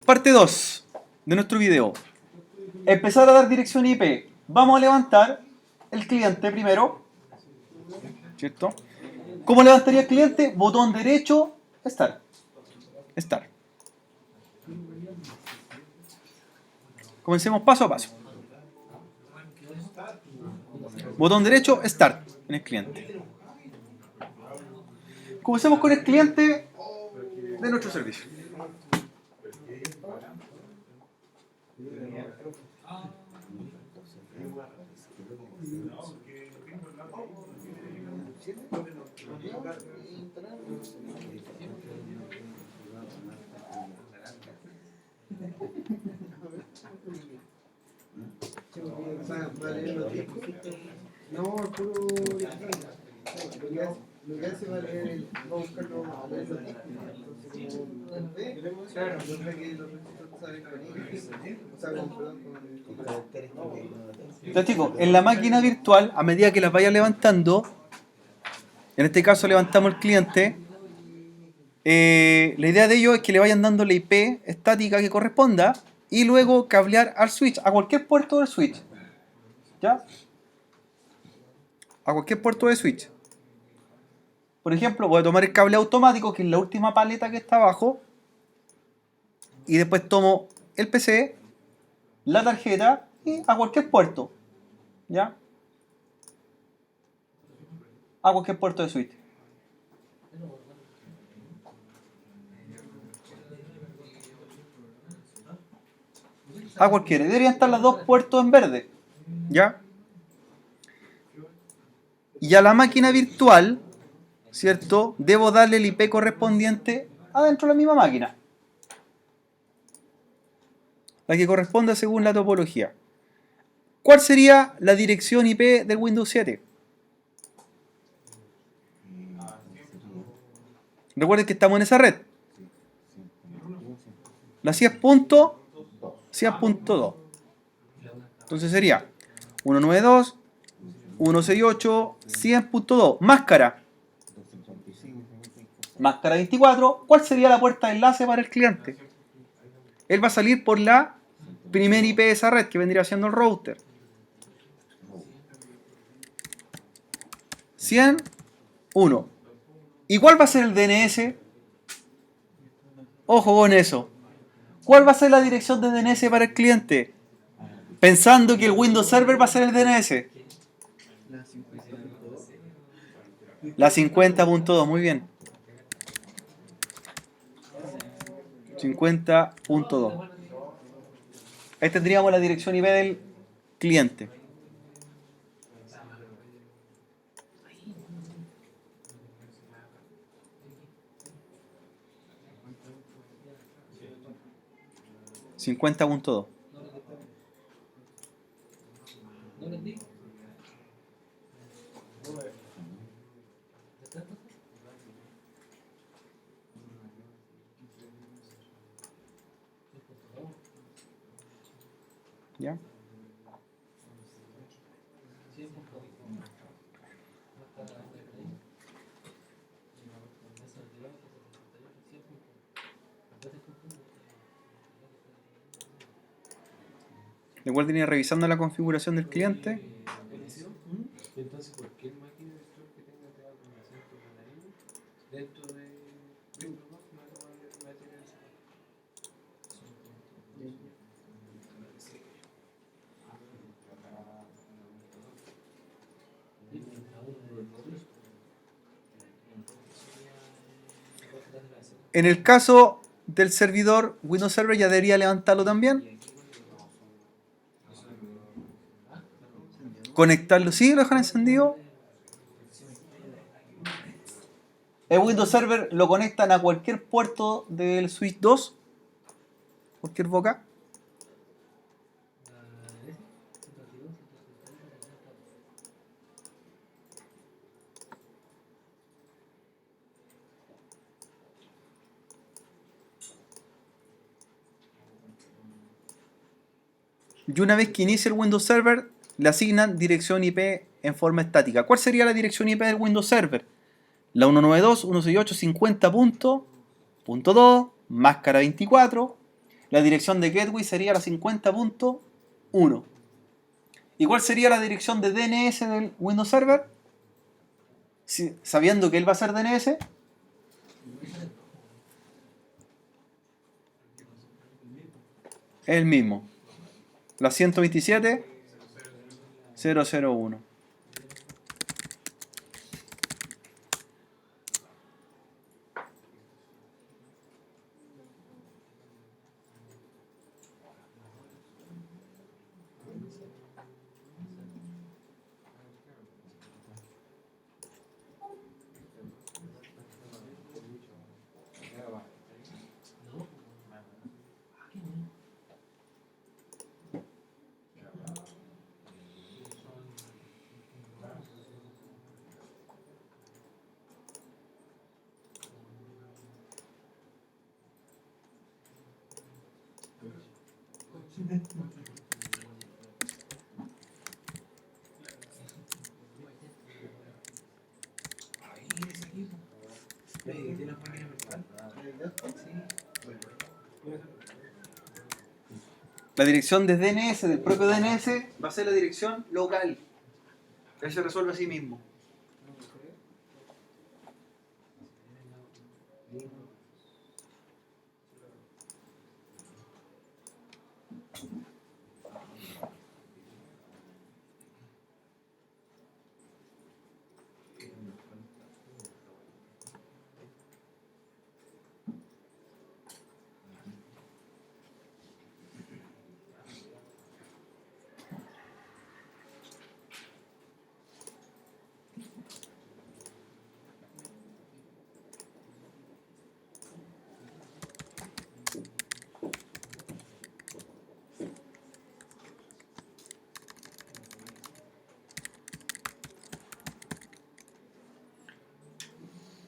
Parte 2 de nuestro video. Empezar a dar dirección IP. Vamos a levantar el cliente primero, ¿cierto? ¿Cómo levantaría el cliente? Botón derecho, Start. Start. Comencemos paso a paso. Botón derecho, Start en el cliente. Comencemos con el cliente de nuestro servicio. No, puro lo que hace va a leer, va a buscar los claro, yo creo que los requisitos saben con ellos, o sea, con características. Entonces, chicos, en la máquina virtual, a medida que las vaya levantando, en este caso levantamos el cliente, la idea de ello es que le vayan dando la IP estática que corresponda y luego cablear al switch, a cualquier puerto del switch. ¿Ya? A cualquier puerto de switch. Por ejemplo, voy a tomar el cable automático, que es la última paleta que está abajo, y después tomo el PC, la tarjeta y a cualquier puerto. ¿Ya? A cualquier puerto de switch. A cualquiera. Deberían estar los dos puertos en verde. ¿Ya? Y a la máquina virtual, ¿cierto? Debo darle el IP correspondiente adentro de la misma máquina. La que corresponda según la topología. ¿Cuál sería la dirección IP del Windows 7? Recuerden que estamos en esa red. La CIES.2. Entonces sería 192.168, 100.2. Máscara. Máscara 24. ¿Cuál sería la puerta de enlace para el cliente? Él va a salir por la primera IP de esa red, que vendría siendo el router. 100.1. ¿Y cuál va a ser el DNS? Ojo con eso. ¿Cuál va a ser la dirección de DNS para el cliente? Pensando que el Windows Server va a ser el DNS. La 50.2, muy bien. 50.2. Ahí tendríamos la dirección IP del cliente. $50.2. ¿Ya? Recuerden ir revisando la configuración del cliente. Entonces, cualquier máquina virtual que tenga pegado con acento canario dentro de Windows 2 va a tener esa. En el caso del servidor, Windows Server ya debería levantarlo también. Conectarlo, ¿sí? ¿Lo dejan encendido? El Windows Server lo conectan a cualquier puerto del switch 2, cualquier boca. Y una vez que inicie el Windows Server, le asignan dirección IP en forma estática. ¿Cuál sería la dirección IP del Windows Server? La 192.168.50.2, máscara 24. La dirección de gateway sería la 50.1. ¿Y cuál sería la dirección de DNS del Windows Server? Sabiendo que él va a ser DNS, el mismo. La 127.001. La dirección de DNS del propio DNS va a ser la dirección local. Él se resuelve a sí mismo.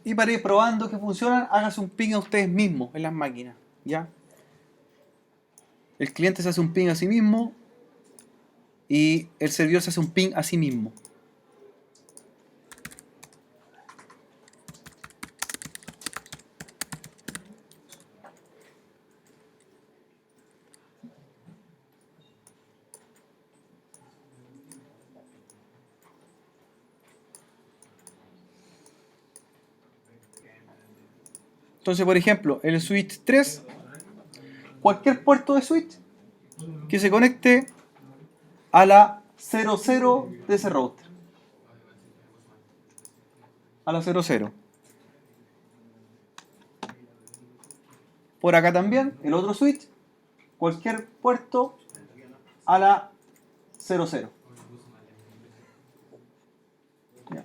Y para ir probando que funcionan, hágase un ping a ustedes mismos en las máquinas. ¿Ya? El cliente se hace un ping a sí mismo y el servidor se hace un ping a sí mismo. Entonces, por ejemplo, el switch 3, cualquier puerto de switch que se conecte a la 00 de ese router. A la 00. Por acá también, el otro switch, cualquier puerto a la 00. Ya.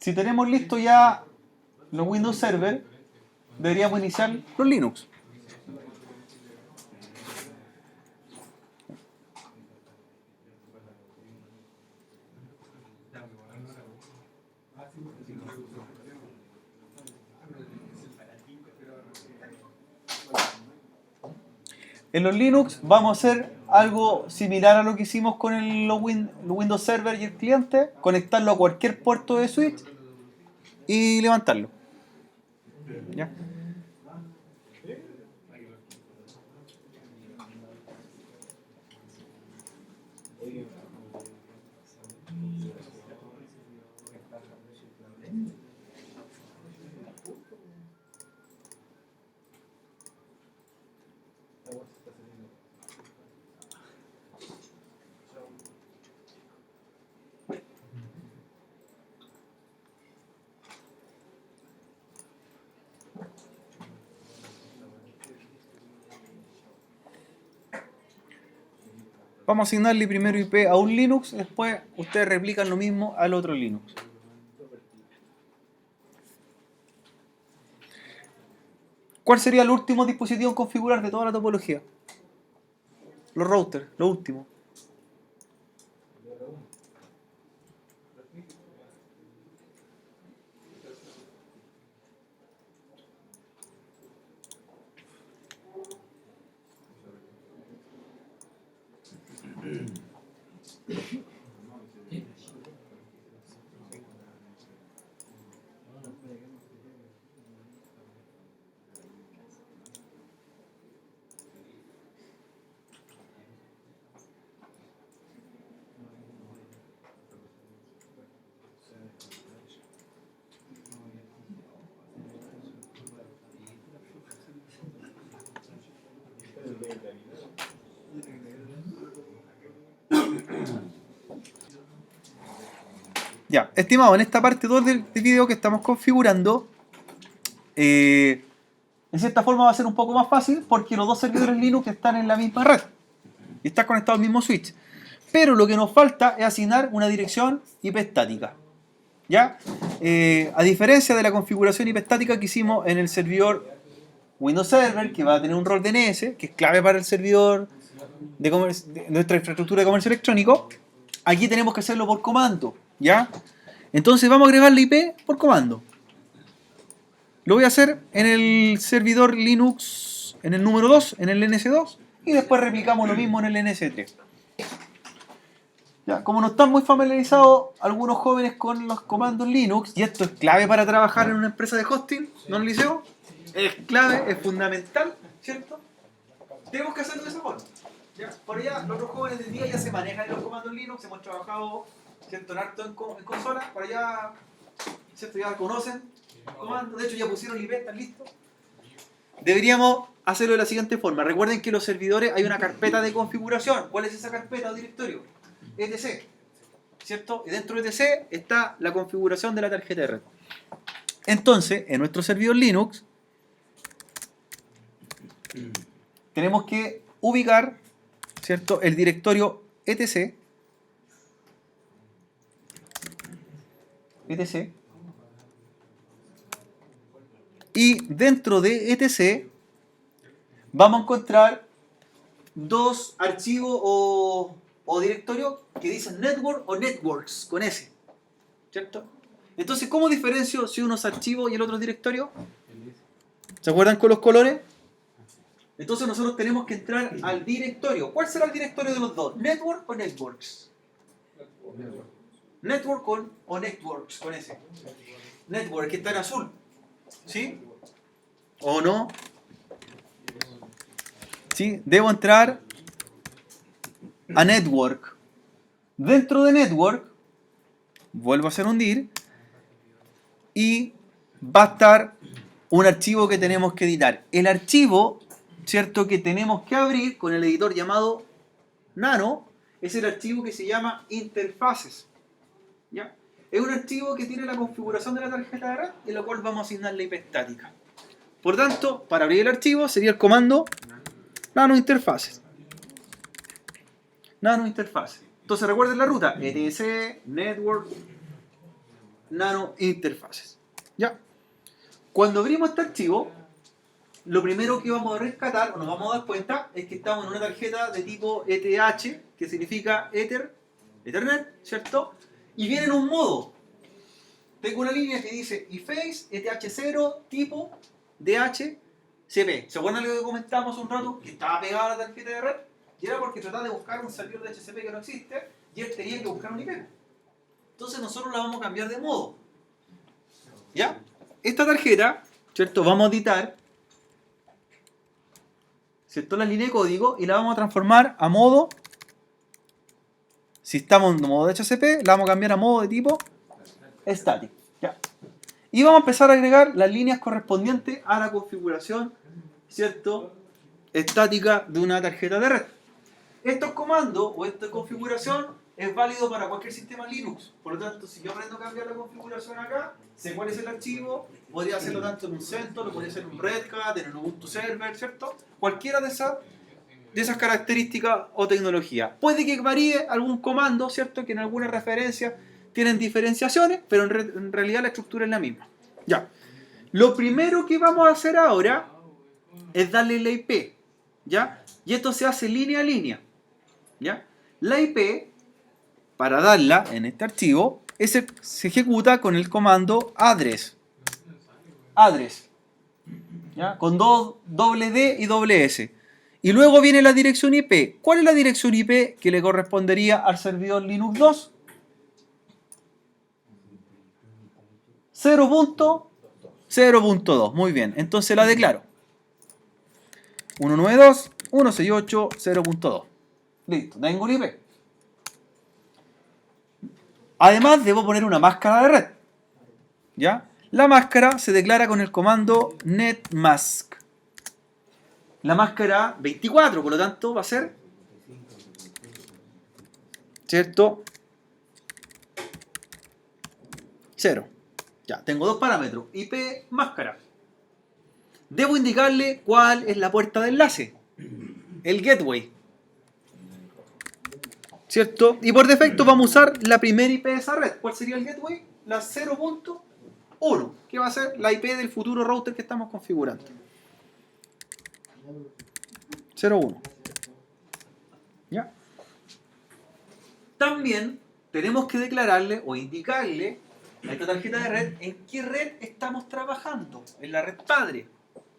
Si tenemos listo ya los Windows Server, deberíamos iniciar los Linux. En los Linux vamos a hacer algo similar a lo que hicimos con los Windows Server y el cliente, conectarlo a cualquier puerto de switch y levantarlo. ¿Ya? Vamos a asignarle primero IP a un Linux, después ustedes replican lo mismo al otro Linux. ¿Cuál sería el último dispositivo en configurar de toda la topología? Los routers, lo último. Ya, estimado, en esta parte 2 del video que estamos configurando, en cierta forma va a ser un poco más fácil porque los dos servidores Linux están en la misma red y están conectados al mismo switch. Pero lo que nos falta es asignar una dirección IP estática. ¿Ya? A diferencia de la configuración IP estática que hicimos en el servidor Windows Server, que va a tener un rol DNS, que es clave para el servidor de nuestra infraestructura de comercio electrónico, aquí tenemos que hacerlo por comando. ¿Ya? Entonces vamos a agregar la IP por comando. Lo voy a hacer en el servidor Linux, en el número 2, en el NS2, y después replicamos lo mismo en el NS3. Ya, como no están muy familiarizados algunos jóvenes con los comandos Linux, y esto es clave para trabajar en una empresa de hosting, ¿no, en el liceo? Es clave, es fundamental, ¿cierto? Tenemos que hacerlo de esa forma. ¿Ya? Por allá, los otros jóvenes del día ya se manejan en los comandos Linux, hemos trabajado, ¿cierto?, en harto en consola, por allá, ¿cierto?, ya conocen comandos, de hecho ya pusieron el IP, están listos. Deberíamos hacerlo de la siguiente forma. Recuerden que en los servidores hay una carpeta de configuración. ¿Cuál es esa carpeta o directorio? etc. ¿Cierto? Y dentro de etc está la configuración de la tarjeta de red. Entonces, en nuestro servidor Linux, tenemos que ubicar, ¿cierto?, el directorio etc. Y dentro de etc vamos a encontrar dos archivos o directorios que dicen network o networks con S, ¿cierto? Entonces, ¿cómo diferencio si uno es archivo y el otro es directorio? ¿Se acuerdan con los colores? Entonces nosotros tenemos que entrar al directorio. ¿Cuál será el directorio de los dos? ¿Network o networks? Network o networks con S. Network, que está en azul. ¿Sí? ¿O no? ¿Sí? Debo entrar a network. Dentro de network, vuelvo a hacer hundir y va a estar un archivo que tenemos que editar. El archivo, ¿cierto?, que tenemos que abrir con el editor llamado Nano, es el archivo que se llama interfaces. ¿Ya? Es un archivo que tiene la configuración de la tarjeta de red, en la cual vamos a asignar la IP estática. Por tanto, para abrir el archivo sería el comando nano interfaces. Nano interfaces. Entonces recuerden la ruta, etc, network, nano interfaces. ¿Ya? Cuando abrimos este archivo, lo primero que vamos a rescatar, o nos vamos a dar cuenta, es que estamos en una tarjeta de tipo ETH, que significa Ethernet, ¿cierto? Y viene en un modo. Tengo una línea que dice eFace, ETH0, tipo, DHCP. ¿Se acuerdan lo que comentamos un rato? Que estaba pegada a la tarjeta de red. Y era porque trataba de buscar un servidor de DHCP que no existe, y él tenía que buscar un IP. Entonces nosotros la vamos a cambiar de modo. ¿Ya? Esta tarjeta, ¿cierto?, vamos a editar, ¿cierto?, la línea de código y la vamos a transformar a modo. Si estamos en modo de DHCP, la vamos a cambiar a modo de tipo static. ¿Ya? Y vamos a empezar a agregar las líneas correspondientes a la configuración, ¿cierto?, estática de una tarjeta de red. Estos comandos o esta configuración es válido para cualquier sistema Linux. Por lo tanto, si yo aprendo a cambiar la configuración acá, sé cuál es el archivo, podría hacerlo tanto en un CentOS, lo podría hacer en un Red Hat, en un Ubuntu Server, ¿cierto? Cualquiera de esas características o tecnologías. Puede que varíe algún comando, ¿cierto?, que en alguna referencia tienen diferenciaciones, pero en realidad la estructura es la misma. Ya. Lo primero que vamos a hacer ahora es darle la IP, ¿ya? Y esto se hace línea a línea, ¿ya? La IP, para darla en este archivo, se ejecuta con el comando address, ¿ya?, con doble D y doble S. Y luego viene la dirección IP. ¿Cuál es la dirección IP que le correspondería al servidor Linux 2? 0.0.2. Muy bien, entonces la declaro. 192.168.0.2. Listo, tengo un IP. Además, debo poner una máscara de red. ¿Ya? La máscara se declara con el comando netmask. la máscara 24, por lo tanto va a ser, ¿cierto? 0. Ya, tengo dos parámetros, IP, máscara. Debo indicarle cuál es la puerta de enlace, el gateway, ¿cierto? Y por defecto vamos a usar la primera IP de esa red. ¿Cuál sería el gateway? La 0.1, que va a ser la IP del futuro router que estamos configurando. 0.1. ¿Ya? También tenemos que declararle o indicarle a esta tarjeta de red en qué red estamos trabajando, en la red padre.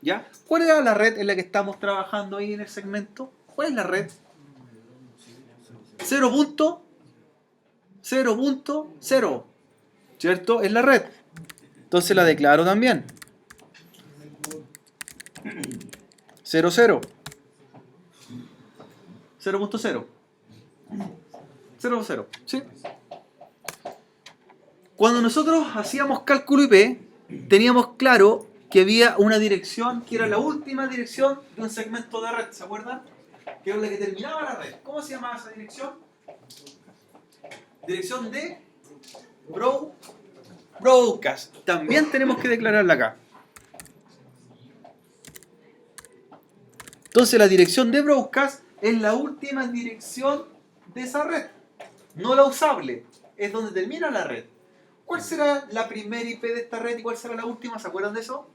¿Ya? ¿Cuál era la red en la que estamos trabajando ahí en el segmento? ¿Cuál es la red? 0.0.0, ¿cierto? Es la red. Entonces la declaro también. 0.0. 0.0. 0.0, ¿sí? Cuando nosotros hacíamos cálculo IP, teníamos claro que había una dirección que era la última dirección de un segmento de red, ¿se acuerdan? Que era la que terminaba la red. ¿Cómo se llamaba esa dirección? Dirección de broadcast. También tenemos que declararla acá. Entonces la dirección de broadcast es la última dirección de esa red. No la usable. Es donde termina la red. ¿Cuál será la primera IP de esta red y cuál será la última? ¿Se acuerdan de eso?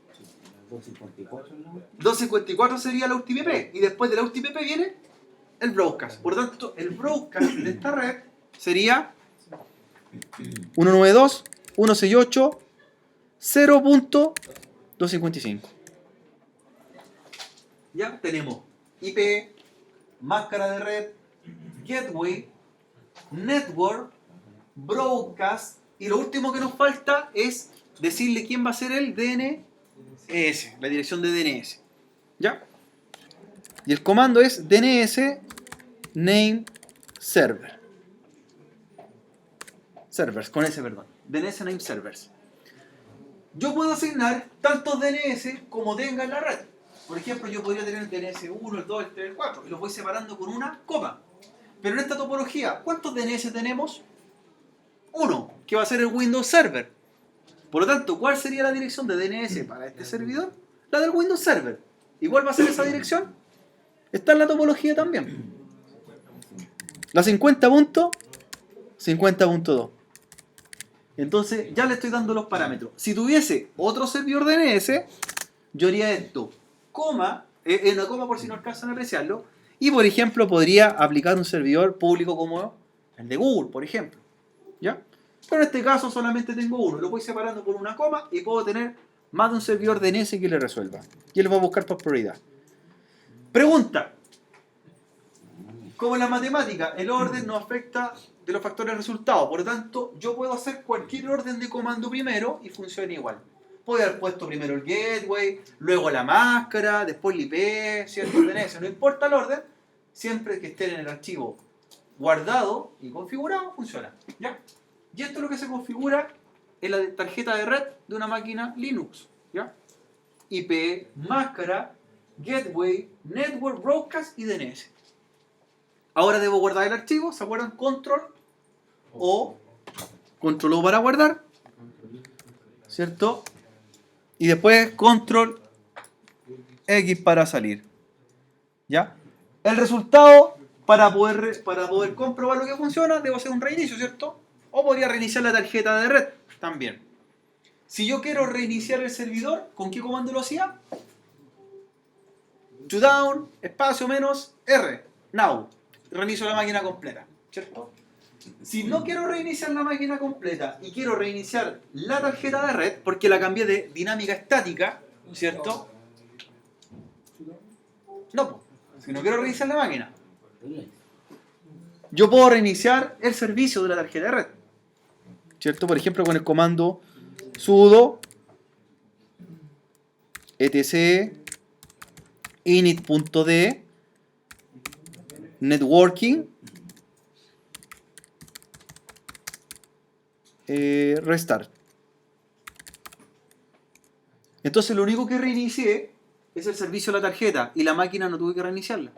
254 sería la última IP. Y después de la última IP viene el broadcast. Por lo tanto, el broadcast de esta red sería 192.168.0.255. Ya tenemos IP, máscara de red, gateway, network, broadcast, y lo último que nos falta es decirle quién va a ser el DNS, la dirección de DNS. ¿Ya? Y el comando es DNS name server. Servers, con ese, perdón. DNS name servers. Yo puedo asignar tantos DNS como tenga en la red. Por ejemplo, yo podría tener el DNS 1, el 2, el 3, el 4 y los voy separando con una coma. Pero en esta topología, ¿cuántos DNS tenemos? Uno, que va a ser el Windows Server. Por lo tanto, ¿cuál sería la dirección de DNS para este servidor? La del Windows Server. ¿Y cuál va a ser esa dirección? Está en la topología también. La 50.50.2. Entonces, ya le estoy dando los parámetros. Si tuviese otro servidor DNS, yo haría esto, coma, en la coma por si no alcanzan a apreciarlo, y por ejemplo podría aplicar un servidor público como el de Google, por ejemplo. ¿Ya? Pero en este caso solamente tengo uno, lo voy separando por una coma y puedo tener más de un servidor DNS que le resuelva. Y él va a buscar por prioridad. Pregunta. Como en la matemática, el orden no afecta de los factores resultados. Por lo tanto, yo puedo hacer cualquier orden de comando primero y funciona igual. Puedo haber puesto primero el gateway, luego la máscara, después el IP, ¿cierto? El DNS. No importa el orden, siempre que esté en el archivo guardado y configurado, funciona. ¿Ya? Y esto es lo que se configura en la tarjeta de red de una máquina Linux. ¿Ya? IP, máscara, gateway, network, broadcast y DNS. Ahora debo guardar el archivo, ¿se acuerdan? Control O para guardar, ¿cierto? Y después Control X para salir. ¿Ya? El resultado, para poder comprobar lo que funciona, debo hacer un reinicio, ¿cierto? O podría reiniciar la tarjeta de red también. Si yo quiero reiniciar el servidor, ¿con qué comando lo hacía? Shutdown, espacio menos R, now. Reinicio la máquina completa, ¿cierto? Si no quiero reiniciar la máquina completa y quiero reiniciar la tarjeta de red, porque la cambié de dinámica estática, ¿cierto? No, si no quiero reiniciar la máquina, yo puedo reiniciar el servicio de la tarjeta de red, ¿cierto? Por ejemplo, con el comando sudo etc init.d networking restart. Entonces lo único que reinicié es el servicio de la tarjeta y la máquina no tuve que reiniciarla.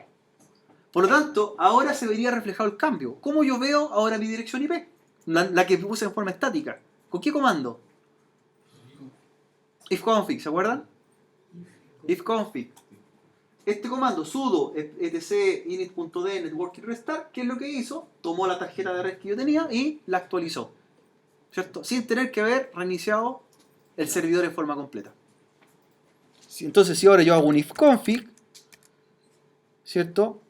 Por lo tanto, ahora se vería reflejado el cambio. ¿Cómo yo veo ahora mi dirección IP? La que puse en forma estática. ¿Con qué comando? Ifconfig, ¿se acuerdan? Ifconfig. Este comando, sudo etc init.d networking restart, ¿qué es lo que hizo? Tomó la tarjeta de red que yo tenía y la actualizó, ¿cierto? Sin tener que haber reiniciado el servidor en forma completa. Entonces, si ahora yo hago un ifconfig, ¿cierto?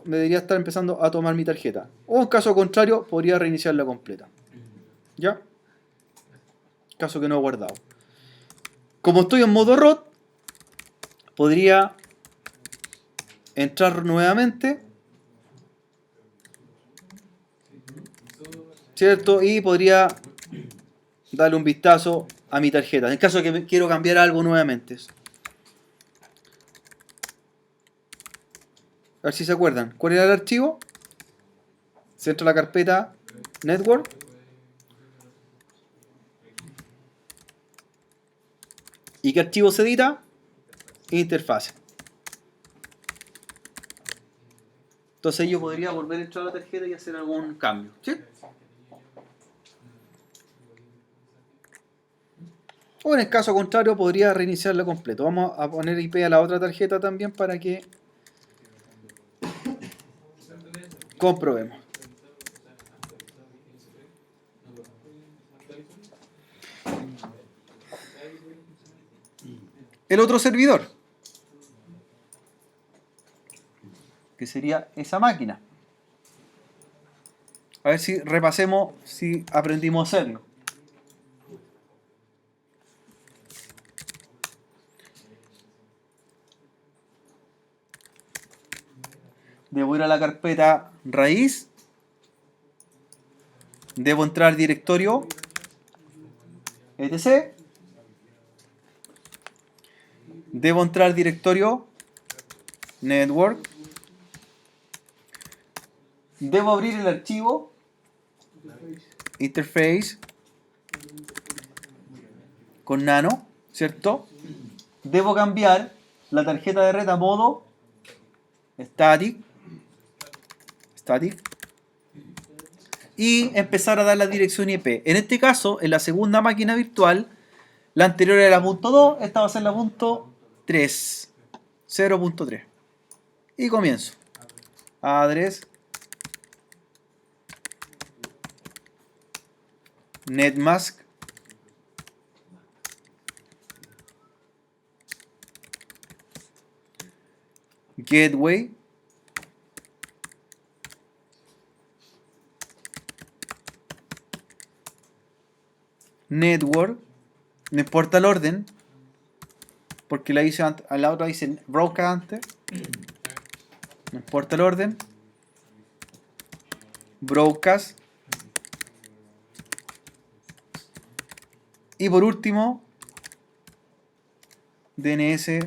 Me debería estar empezando a tomar mi tarjeta. O en caso contrario, podría reiniciarla completa. ¿Ya? Caso que no he guardado. Como estoy en modo root, podría entrar nuevamente, ¿cierto? Y podría darle un vistazo a mi tarjeta, en caso de que quiero cambiar algo nuevamente. A ver si se acuerdan. ¿Cuál era el archivo? Se entra a la carpeta Network. ¿Y qué archivo se edita? Interfase. Entonces yo podría volver a entrar a la tarjeta y hacer algún cambio, ¿sí? O en el caso contrario podría reiniciarla completo. Vamos a poner IP a la otra tarjeta también para que comprobemos. El otro servidor, que sería esa máquina. A ver si repasemos si aprendimos a hacerlo. Debo ir a la carpeta raíz. Debo entrar al directorio etc. Debo entrar al directorio network. Debo abrir el archivo interface con nano, ¿cierto? Debo cambiar la tarjeta de red a modo static y empezar a dar la dirección IP. En este caso, en la segunda máquina virtual, la anterior era la .2, esta va a ser la .3, 0.3. Y comienzo. Address netmask gateway network, no importa el orden porque la hice a la otra dice broadcast antes, no importa el orden, broadcast, y por último DNS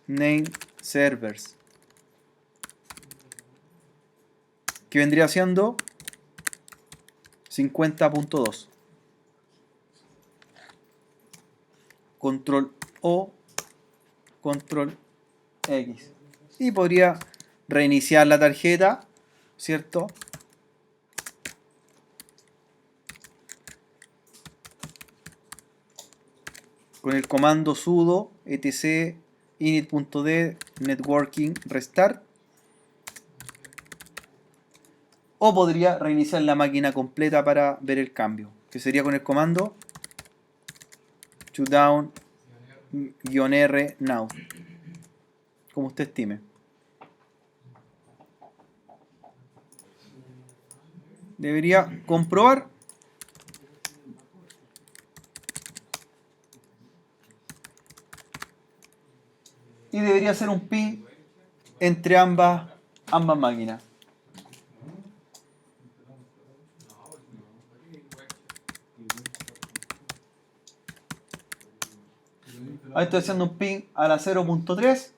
name servers, que vendría siendo 50.2. Control O, control X. Y podría reiniciar la tarjeta, ¿cierto? Con el comando sudo etc init.d networking restart. O podría reiniciar la máquina completa para ver el cambio, que sería con el comando shutdown-r now, como usted estime. Debería comprobar. Y debería ser un ping entre ambas máquinas. Ahí estoy haciendo un ping a la 0.3.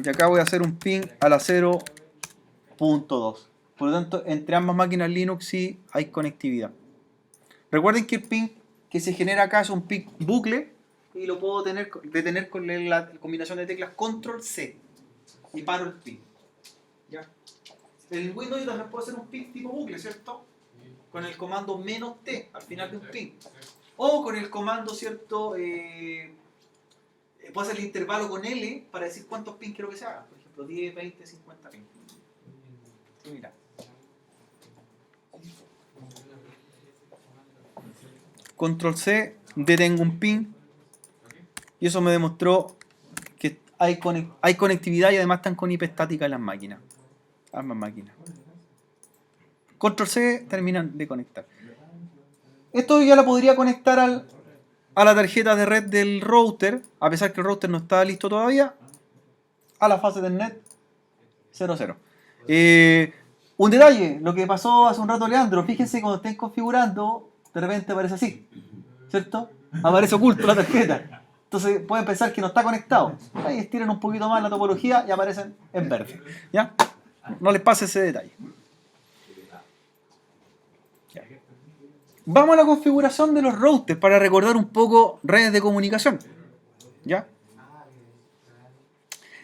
Y acá voy a hacer un ping a la 0.2. Por lo tanto, entre ambas máquinas Linux sí hay conectividad. Recuerden que el ping que se genera acá es un PIC bucle y lo puedo detener con la combinación de teclas Control C y paro el PIC. ¿Ya? En Windows yo también puedo hacer un PIC tipo bucle, ¿cierto? Con el comando "-t" al final de un PIC. O con el comando, ¿cierto? Puedo hacer el intervalo con L para decir cuántos pins quiero que se hagan. Por ejemplo, 10, 20, 50 pins. Y mira. Control C, detengo un pin. Y eso me demostró que hay conectividad y además están con IP estática en las máquinas. Ambas máquinas. Control C, terminan de conectar. Esto ya lo podría conectar a la tarjeta de red del router, a pesar que el router no está listo todavía, a la fase del net 00. Un detalle, lo que pasó hace un rato Leandro, fíjense cuando estén configurando, de repente aparece así, ¿cierto? Aparece oculto la tarjeta. Entonces pueden pensar que no está conectado. Ahí estiran un poquito más la topología y aparecen en verde. ¿Ya? No les pase ese detalle. Ya. Vamos a la configuración de los routers para recordar un poco redes de comunicación. ¿Ya?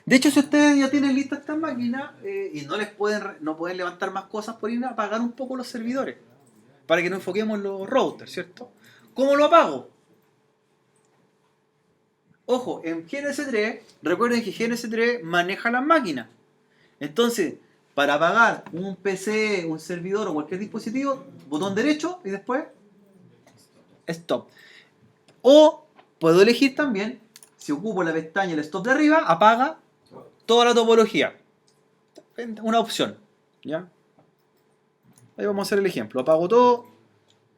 De hecho, si ustedes ya tienen listas estas máquinas y no pueden levantar más cosas por ir a apagar un poco los servidores para que nos enfoquemos en los routers, ¿cierto? ¿Cómo lo apago? Ojo, en GNS3, recuerden que GNS3 maneja las máquinas. Entonces, para apagar un PC, un servidor o cualquier dispositivo, botón derecho y después stop. O puedo elegir también, si ocupo la pestaña el stop de arriba, apaga toda la topología. Una opción. ¿Ya? Ahí vamos a hacer el ejemplo. Apago todo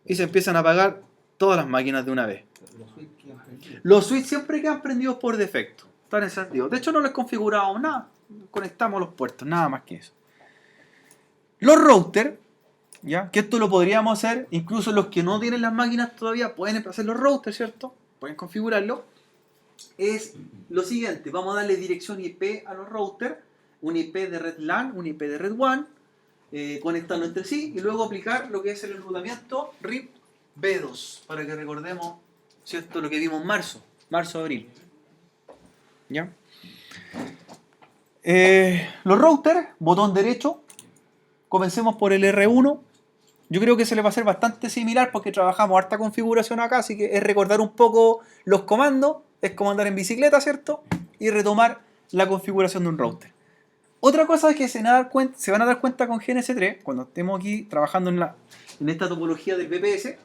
y se empiezan a apagar todas las máquinas de una vez. Los switches siempre quedan prendidos por defecto. Están encendidos. De hecho, no les configuramos nada. Conectamos los puertos, nada más que eso. Los routers, ¿ya? Que esto lo podríamos hacer, incluso los que no tienen las máquinas todavía pueden hacer los routers, ¿cierto? Pueden configurarlo. Es lo siguiente, vamos a darle dirección IP a los routers, un IP de red LAN, un IP de red WAN, conectarlo entre sí y luego aplicar lo que es el enrutamiento RIP B2 para que recordemos, ¿cierto? Lo que vimos en marzo-abril. ¿Ya? Los routers, botón derecho, comencemos por el R1. Yo creo que se le va a hacer bastante similar porque trabajamos harta configuración acá, así que es recordar un poco los comandos, es como andar en bicicleta, ¿cierto? Y retomar la configuración de un router. Otra cosa que se van a dar cuenta con GNS3, cuando estemos aquí trabajando en esta topología del VPS,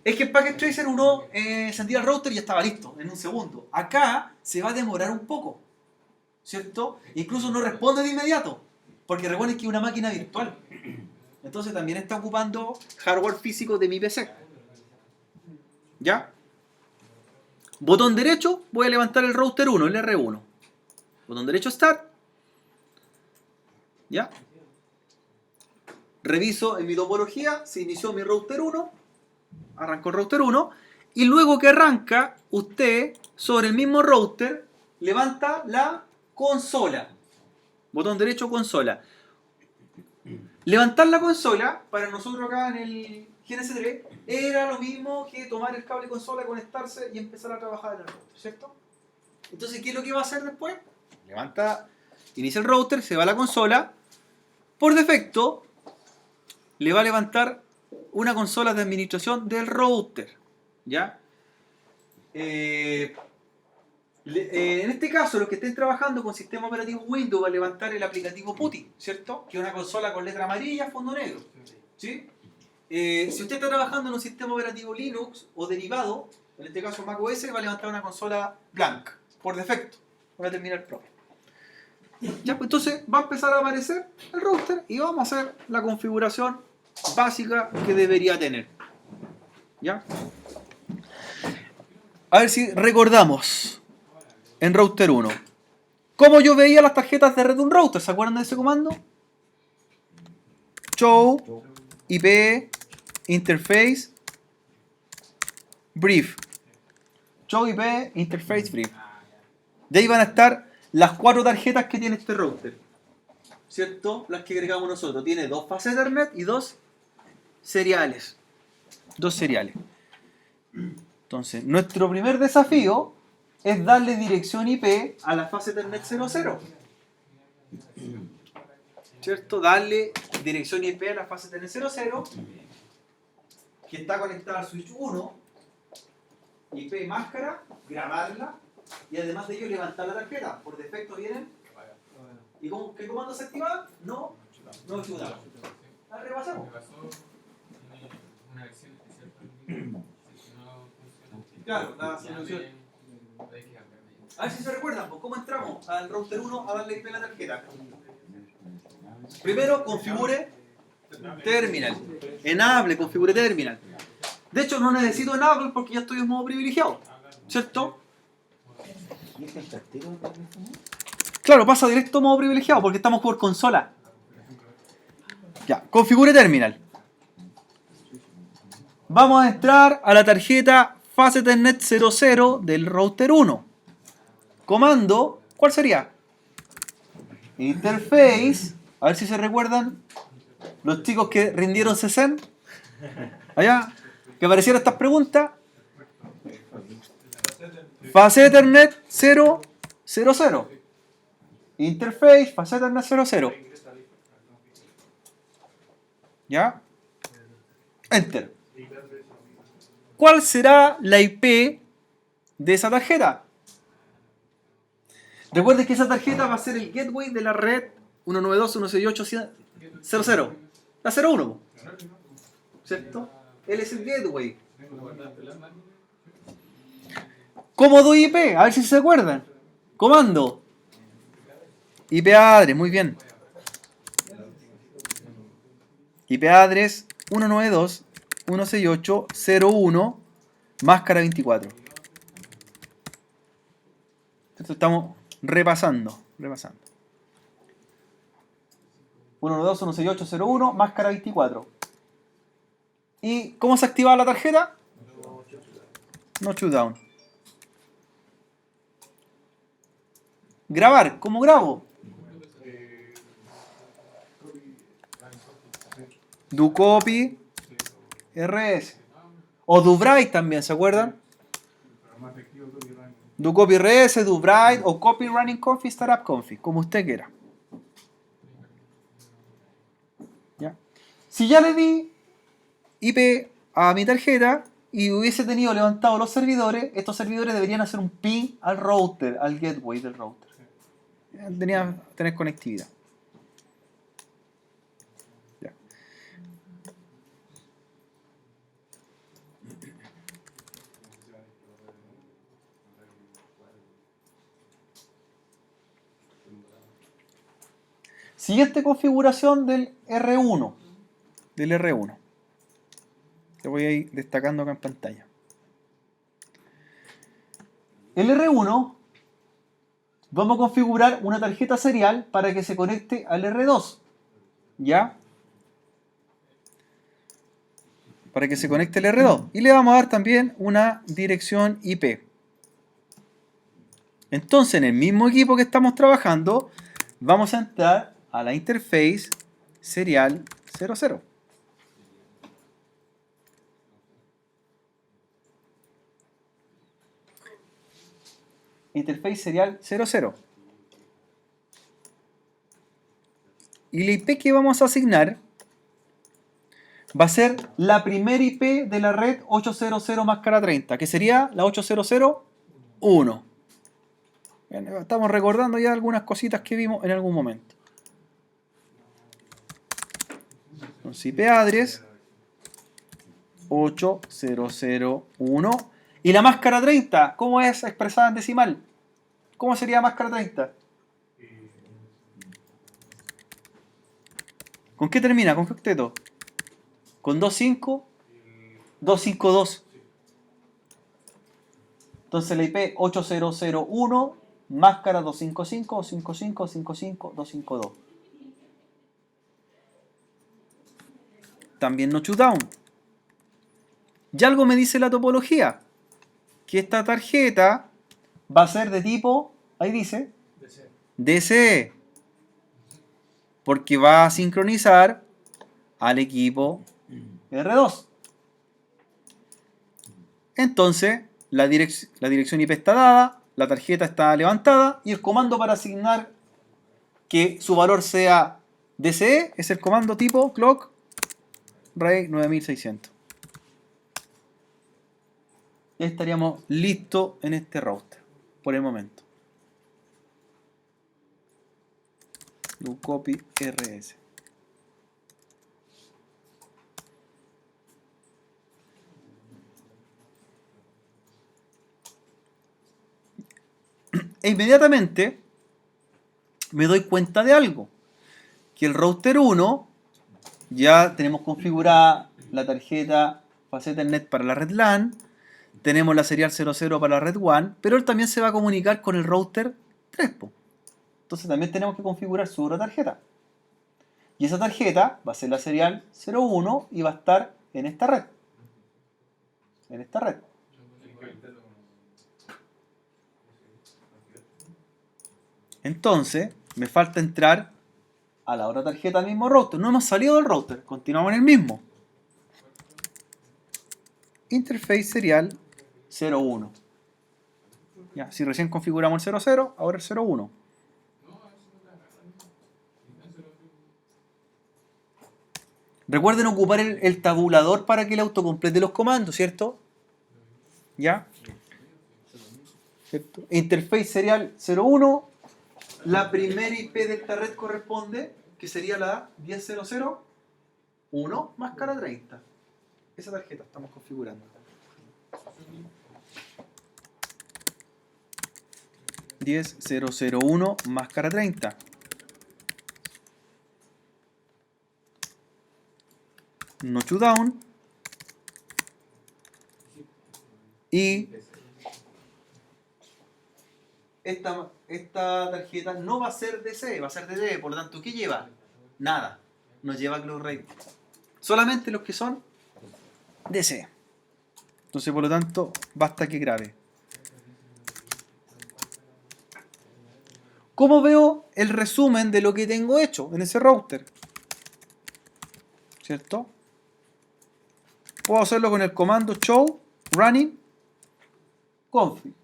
es que el Packet Tracer uno encendía el router y ya estaba listo en un segundo. Acá se va a demorar un poco, ¿cierto? Incluso no responde de inmediato, porque recuerden que es una máquina virtual. Entonces también está ocupando hardware físico de mi PC. ¿Ya? Botón derecho, voy a levantar el router 1, el R1. Botón derecho Start. ¿Ya? Reviso en mi topología, se inició mi router 1. Arrancó el router 1. Y luego que arranca, usted sobre el mismo router levanta la consola. Botón derecho consola. Levantar la consola, para nosotros acá en el GNS3, era lo mismo que tomar el cable consola, conectarse y empezar a trabajar en el router, ¿cierto? Entonces, ¿qué es lo que va a hacer después? Inicia el router, se va a la consola. Por defecto, le va a levantar una consola de administración del router, ¿ya? En este caso, los que estén trabajando con sistema operativo Windows va a levantar el aplicativo PuTTY, ¿cierto? Que es una consola con letra amarilla, fondo negro, ¿sí? Si usted está trabajando en un sistema operativo Linux o derivado, en este caso Mac OS, va a levantar una consola blanca, por defecto, con la terminal propia. Ya, pues entonces va a empezar a aparecer el router y vamos a hacer la configuración básica que debería tener. ¿Ya? A ver si recordamos. En router 1. ¿Cómo yo veía las tarjetas de red de un router? ¿Se acuerdan de ese comando? Show, IP, interface, brief. Show, IP, interface, brief. De ahí van a estar las 4 tarjetas que tiene este router. ¿Cierto? Las que agregamos nosotros. Tiene 2 fases Ethernet y 2 seriales. 2 seriales. Entonces, nuestro primer desafío es darle dirección IP a la fase Ethernet 00. ¿Cierto? Darle dirección IP a la fase Ethernet 00, que está conectada al switch 1, IP máscara, grabarla, y además de ello levantar la tarjeta. Por defecto vienen. ¿Y qué comando se activa? No ayuda. Repasemos. Una versión especial para el micro. Si no funciona. Claro, la solución. A ver si se recuerdan, pues, ¿cómo entramos al router 1 a darle IP a la tarjeta? Primero, configure terminal. Enable, configure terminal. De hecho, no necesito enable porque ya estoy en modo privilegiado. ¿Cierto? Claro, pasa directo a modo privilegiado porque estamos por consola. Ya, configure terminal. Vamos a entrar a la tarjeta fase Ethernet 00 del router 1. Comando, ¿cuál sería? Interface. A ver si se recuerdan los chicos que rindieron CECEN. Allá, que aparecieron estas preguntas. Fase Ethernet 000. Interface, fase Ethernet 00. ¿Ya? Enter. ¿Cuál será la IP de esa tarjeta? Recuerden que esa tarjeta va a ser el gateway de la red 192.168.00. La 01. ¿Cierto? Él es el gateway. Cómodo IP, a ver si se acuerdan. Comando. IP address, muy bien. IP address 192.168.01 máscara 24. Esto estamos repasando. 192.168.01 máscara 24. ¿Y cómo se activaba la tarjeta? No shutdown. Grabar, ¿cómo grabo? Do copy RS. O do write también, ¿se acuerdan? Do copy RS, do write o copy running config, startup config, como usted quiera. ¿Ya? Si ya le di IP a mi tarjeta y hubiese tenido levantado los servidores, estos servidores deberían hacer un ping al router, al gateway del router. Deberían tener conectividad. Ya. Siguiente configuración del R1. Del R1. Te voy a ir destacando acá en pantalla. El R1 vamos a configurar una tarjeta serial para que se conecte al R2. ¿Ya? Para que se conecte el R2. Y le vamos a dar también una dirección IP. Entonces, en el mismo equipo que estamos trabajando, vamos a entrar a la interface serial 00. Interface serial 00. Y la IP que vamos a asignar va a ser la primera IP de la red 800 máscara 30, que sería la 800.1. Bien, estamos recordando ya algunas cositas que vimos en algún momento. Entonces, IP address 8001. ¿Y la máscara 30? ¿Cómo es expresada en decimal? ¿Cómo sería máscara 30? ¿Con qué termina? ¿Con qué octeto? ¿Con 25? 252. Entonces la IP 8001, máscara 255, 55, 55, 252. También no shutdown. Y algo me dice la topología, que esta tarjeta va a ser de tipo, ahí dice, DC, porque va a sincronizar al equipo R2. Entonces, la dirección IP está dada, la tarjeta está levantada y el comando para asignar que su valor sea DCE es el comando tipo clock RAID 9600. Ya estaríamos listos en este router por el momento. Do copy RS. E inmediatamente me doy cuenta de algo. Que el router 1 ya tenemos configurada la tarjeta Fast Ethernet para la red LAN. Tenemos la serial 00 para la red WAN. Pero él también se va a comunicar con el router 3. Entonces también tenemos que configurar su otra tarjeta. Y esa tarjeta va a ser la serial 01 y va a estar en esta red. En esta red. Entonces, me falta entrar a la otra tarjeta del mismo router. No hemos salido del router, continuamos en el mismo. Interface serial 01. Ya, si recién configuramos el 00, ahora el 01. Recuerden ocupar el tabulador para que el autocomplete los comandos, ¿cierto? ¿Ya? ¿Cierto? Interface serial 01. La primera IP de esta red corresponde, que sería la 10.0.0.1 máscara 30. Esa tarjeta estamos configurando. 10.0.0.1 máscara 30. Notch down. Y esta tarjeta no va a ser DC, va a ser DD, por lo tanto, ¿qué lleva? Nada, no lleva clock RAID. Solamente los que son DC. Entonces, por lo tanto, basta que grabe. ¿Cómo veo el resumen de lo que tengo hecho en ese router? ¿Cierto? Puedo hacerlo con el comando show running config.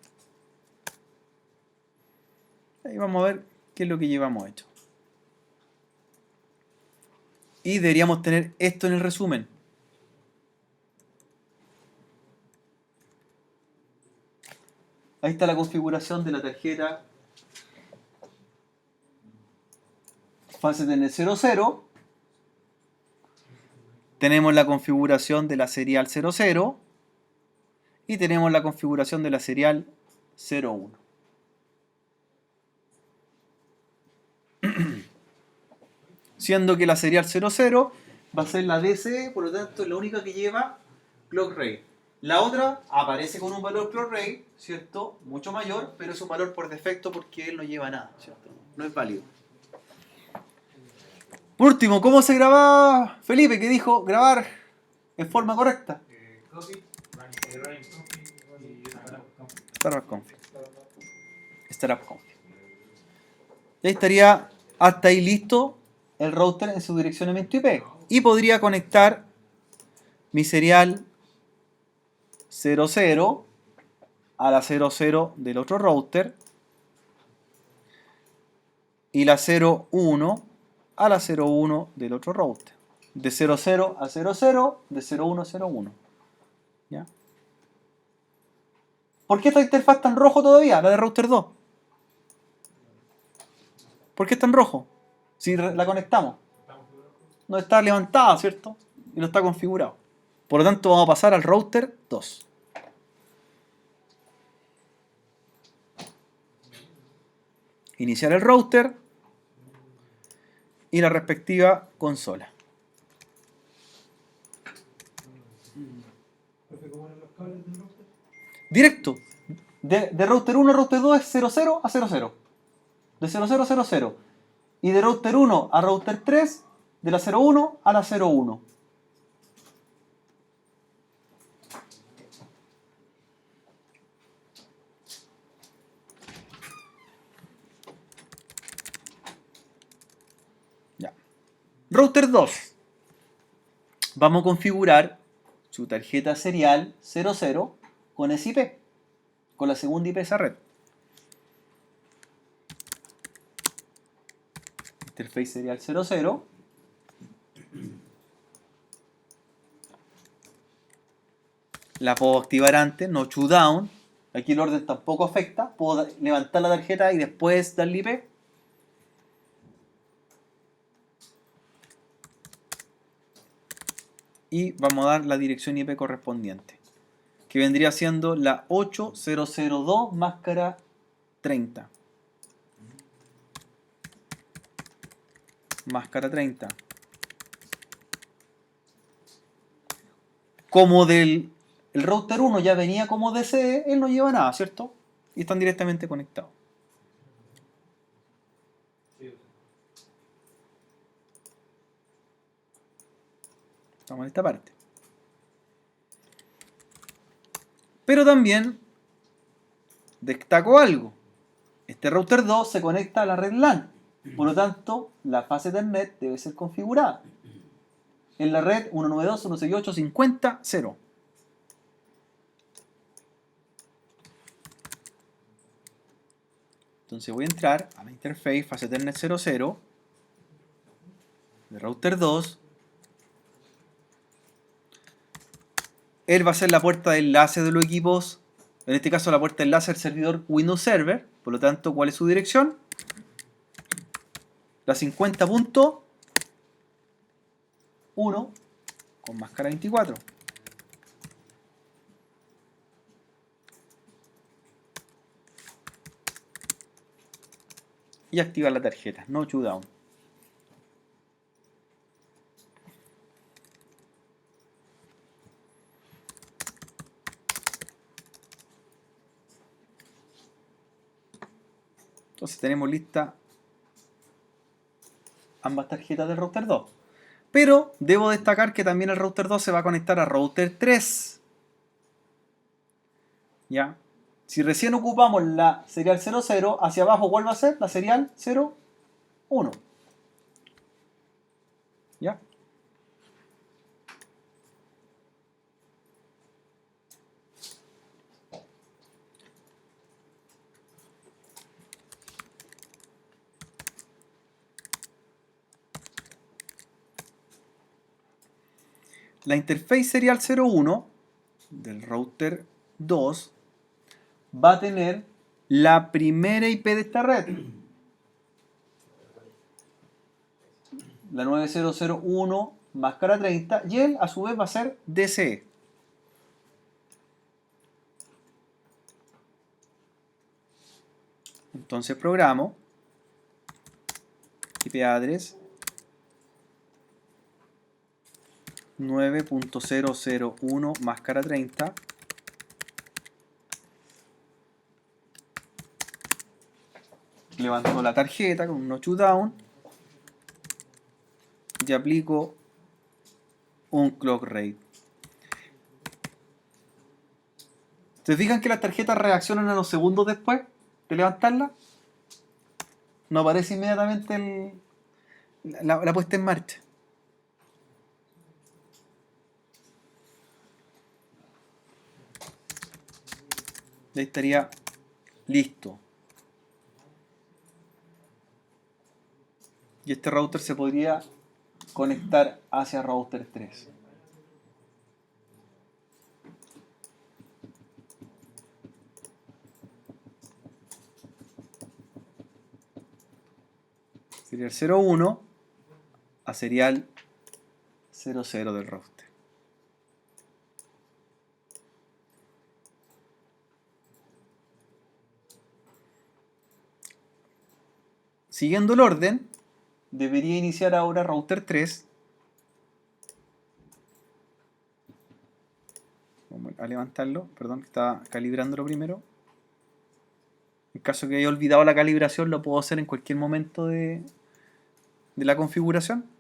Ahí vamos a ver qué es lo que llevamos hecho. Y deberíamos tener esto en el resumen. Ahí está la configuración de la tarjeta Fast Ethernet 00. Tenemos la configuración de la serial 00. Y tenemos la configuración de la serial 01. Siendo que la serial 00 va a ser la DCE, por lo tanto es la única que lleva clock RAID. La otra aparece con un valor clock RAID, ¿cierto? Mucho mayor, pero es un valor por defecto porque él no lleva nada, ¿cierto? No es válido. Por último, ¿cómo se graba Felipe, que dijo grabar en forma correcta? Startup config. Startup config. Y ahí estaría hasta ahí listo el router en su direccionamiento IP. Y podría conectar mi serial 00 a la 00 del otro router y la 01 a la 01 del otro router. De 00 a 00, de 01 a 01. ¿Ya? ¿Por qué esta interfaz está en rojo todavía, la de router 2? ¿Por qué está en rojo? Si la conectamos. No está levantada, ¿cierto? Y no está configurado. Por lo tanto, vamos a pasar al router 2. Iniciar el router y la respectiva consola. Directo. De router 1 a router 2 es 00 a 00. De 00 a 00. Y de router 1 a router 3, de la 01 a la 01. Ya. Router 2. Vamos a configurar su tarjeta serial 00 con ese IP, con la segunda IP de esa red. Interface serial 00. La puedo activar antes, no shoot down. Aquí el orden tampoco afecta. Puedo levantar la tarjeta y después darle IP. Y vamos a dar la dirección IP correspondiente, que vendría siendo la 8002 máscara 30. Máscara 30. Como el router 1 ya venía como DCE, él no lleva nada, ¿cierto? Y están directamente conectados. Estamos en esta parte. Pero también destaco algo. Este router 2 se conecta a la red LAN. Por lo tanto, la fase Ethernet debe ser configurada en la red 192.168.50.0. Entonces voy a entrar a la interface fase Ethernet 00 de router 2. Él va a ser la puerta de enlace de los equipos, en este caso la puerta de enlace del servidor Windows Server. Por lo tanto, ¿cuál es su dirección? La 50.1 con máscara 24. Y activar la tarjeta, no shoot down. Entonces tenemos lista ambas tarjetas del router 2. Pero debo destacar que también el router 2 se va a conectar a router 3. ¿Ya? Si recién ocupamos la serial 00, hacia abajo, ¿cuál va a ser? La serial 01. ¿Ya? La interface serial 01 del router 2 va a tener la primera IP de esta red, la 9001 máscara 30, y él a su vez va a ser DCE. Entonces programo IP address 9.001 máscara 30. Levanto la tarjeta con un no shoot down y aplico un clock rate. ¿Se fijan que las tarjetas reaccionan a los segundos después de levantarla? No aparece inmediatamente la puesta en marcha. Ya estaría listo. Y este router se podría conectar hacia router 3. Serial 01 a serial 00 del router. Siguiendo el orden, debería iniciar ahora router 3. Vamos a levantarlo, perdón, estaba calibrándolo primero. En caso que haya olvidado la calibración, lo puedo hacer en cualquier momento de la configuración.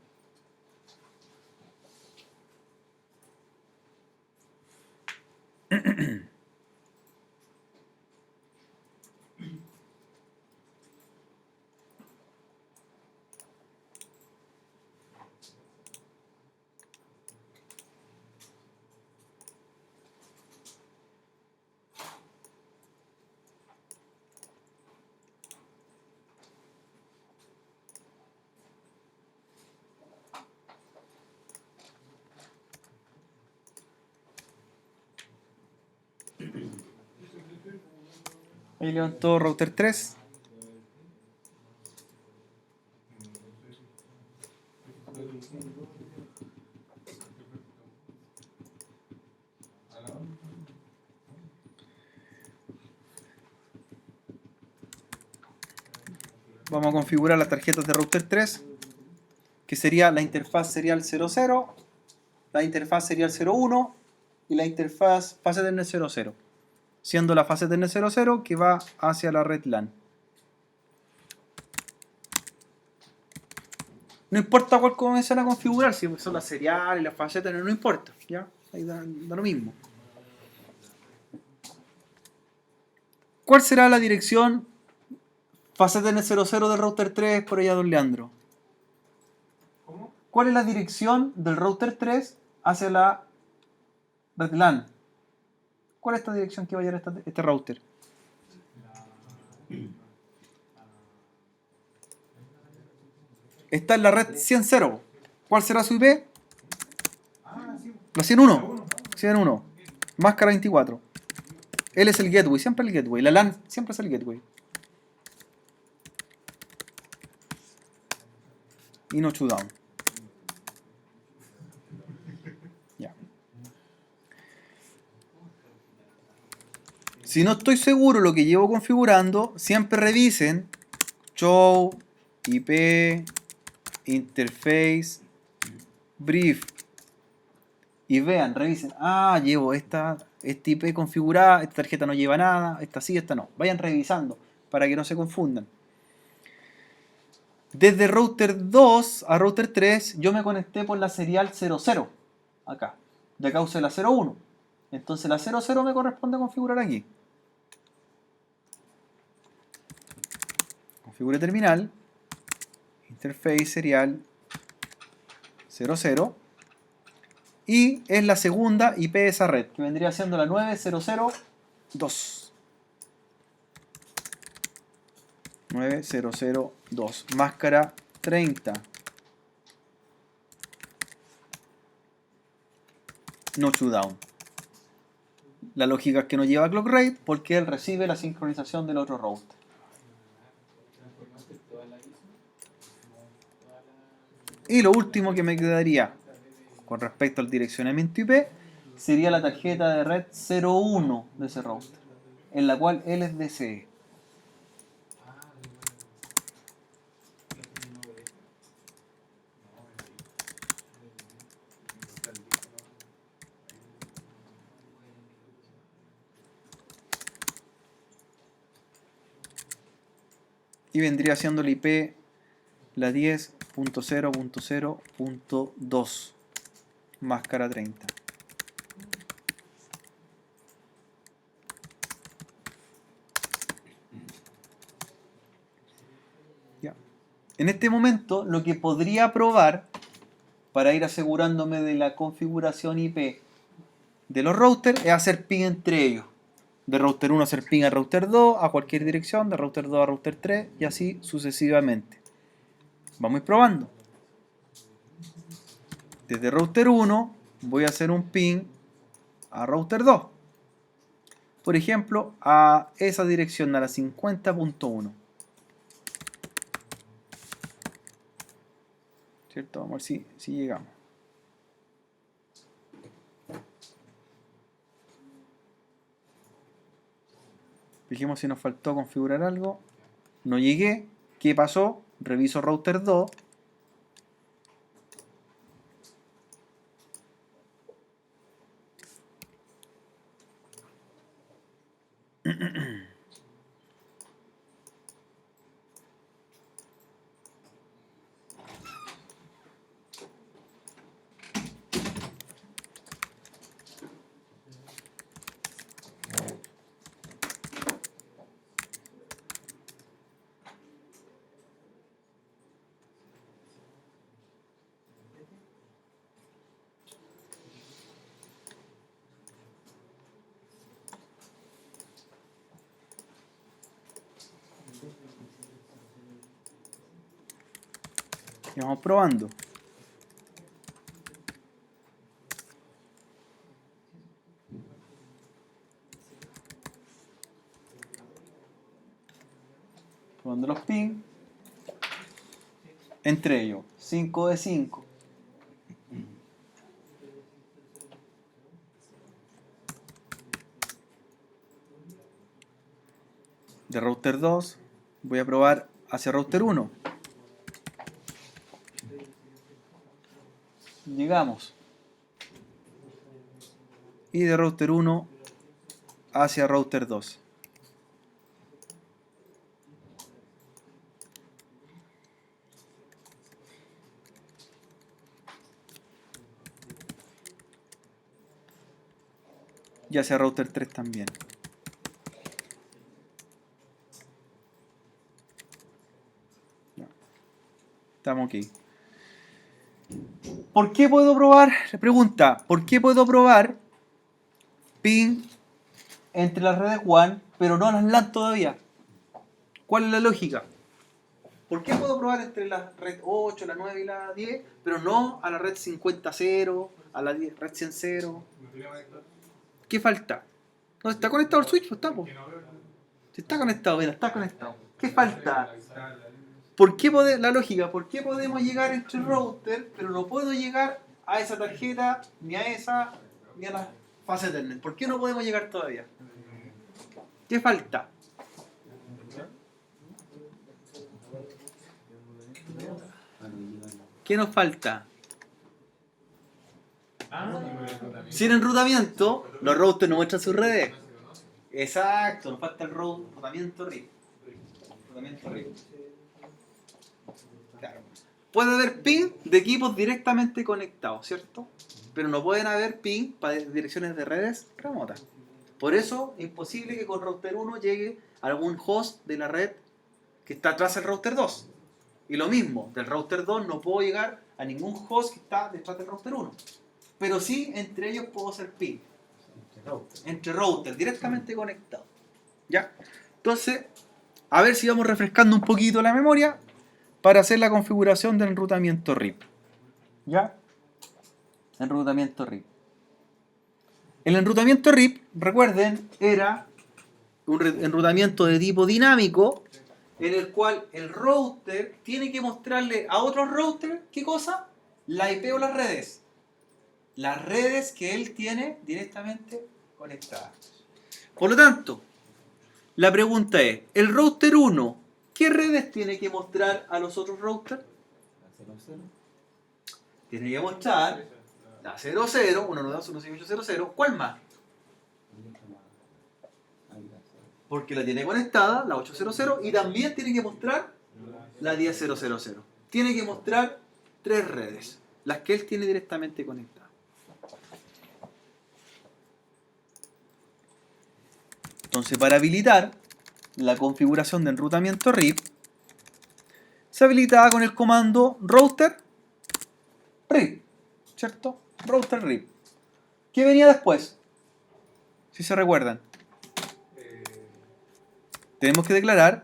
Ahí levantó router 3. Vamos a configurar las tarjetas de router 3, que sería la interfaz serial 00, la interfaz serial 01 y la interfaz fase Ethernet 00, siendo la fase Ethernet 00 que va hacia la red LAN. No importa cuál comienzan a configurar, si son las seriales, las fases Ethernet, no importa, ¿ya? Ahí da lo mismo. ¿Cuál será la dirección fase Ethernet 00 del router 3 por allá, don Leandro? ¿Cómo? ¿Cuál es la dirección del router 3 hacia la red LAN? ¿Cuál es esta dirección que va a llevar este router? Está en la red 100.0. ¿Cuál será su IP? La 101. 101. Máscara 24. Él es el gateway, siempre el gateway. La LAN siempre es el gateway. Y no shutdown. Ya. Si no estoy seguro lo que llevo configurando, siempre revisen show, IP, interface, brief. Y vean, revisen. Ah, llevo este IP configurada, esta tarjeta no lleva nada, esta sí, esta no. Vayan revisando para que no se confundan. Desde router 2 a router 3 yo me conecté por la serial 00. Acá. De acá usé la 01. Entonces la 00 me corresponde configurar aquí. Configure terminal. Interface serial 00. Y es la segunda IP de esa red, que vendría siendo la 9002. 9002. Máscara 30. No shutdown. La lógica es que no lleva clock rate porque él recibe la sincronización del otro router. Y lo último que me quedaría con respecto al direccionamiento IP sería la tarjeta de red 01 de ese router, en la cual él es DCE. Y vendría siendo la IP la 10.0.0.2 máscara 30. Ya. En este momento lo que podría probar para ir asegurándome de la configuración IP de los routers es hacer ping entre ellos. De router 1 hacer ping a router 2 a cualquier dirección, de router 2 a router 3 y así sucesivamente. Vamos a ir probando. Desde router 1 voy a hacer un ping a router 2. Por ejemplo, a esa dirección, a la 50.1. ¿Cierto? Vamos a ver si llegamos. Fijemos si nos faltó configurar algo. No llegué. ¿Qué pasó? Reviso router 2. Y vamos probando. Sumando los ping entre ellos. 5 de 5. De router 2 voy a probar hacia router 1. Llegamos. Y de router 1 hacia router 2. Y hacia router 3 también. Estamos aquí. ¿Por qué puedo probar? Le pregunta, ¿por qué puedo probar ping entre las redes WAN, pero no las LAN todavía? ¿Cuál es la lógica? ¿Por qué puedo probar entre la red 8, la 9 y la 10, pero no a la red 50.0, a la red 100.0? ¿Qué falta? ¿No está conectado el switch? Pues está, pues. Si está conectado, mira, está conectado. ¿Qué falta? ¿Por qué la lógica? ¿Por qué podemos llegar entre router, pero no puedo llegar a esa tarjeta, ni a esa, ni a la fase Ethernet? ¿Por qué no podemos llegar todavía? ¿Qué falta? ¿Qué nos falta? Sin enrutamiento, los routers no muestran sus redes. Exacto, nos falta el enrutamiento RIP. Claro. Puede haber ping de equipos directamente conectados, ¿cierto? Pero no pueden haber ping para direcciones de redes remotas. Por eso es imposible que con router 1 llegue algún host de la red que está atrás del router 2. Y lo mismo, del router 2 no puedo llegar a ningún host que está detrás del router 1. Pero sí, entre ellos puedo hacer ping. Entre routers, directamente conectados. ¿Ya? Entonces, a ver si vamos refrescando un poquito la memoria para hacer la configuración del enrutamiento RIP. ¿Ya? Enrutamiento RIP. El enrutamiento RIP, recuerden, era un enrutamiento de tipo dinámico en el cual el router tiene que mostrarle a otros routers, ¿qué cosa? La IP o las redes. Las redes que él tiene directamente conectadas. Por lo tanto, la pregunta es, el router 1, ¿qué redes tiene que mostrar a los otros routers? Tiene que mostrar la 00, 192.168.0.0, ¿cuál más? Porque la tiene conectada, la 800, y también tiene que mostrar la 10.000. Tiene que mostrar 3 redes, las que él tiene directamente conectadas. Entonces, para habilitar la configuración de enrutamiento RIP, se habilitaba con el comando router RIP, ¿cierto? Router RIP. ¿Qué venía después? Si se recuerdan. Tenemos que declarar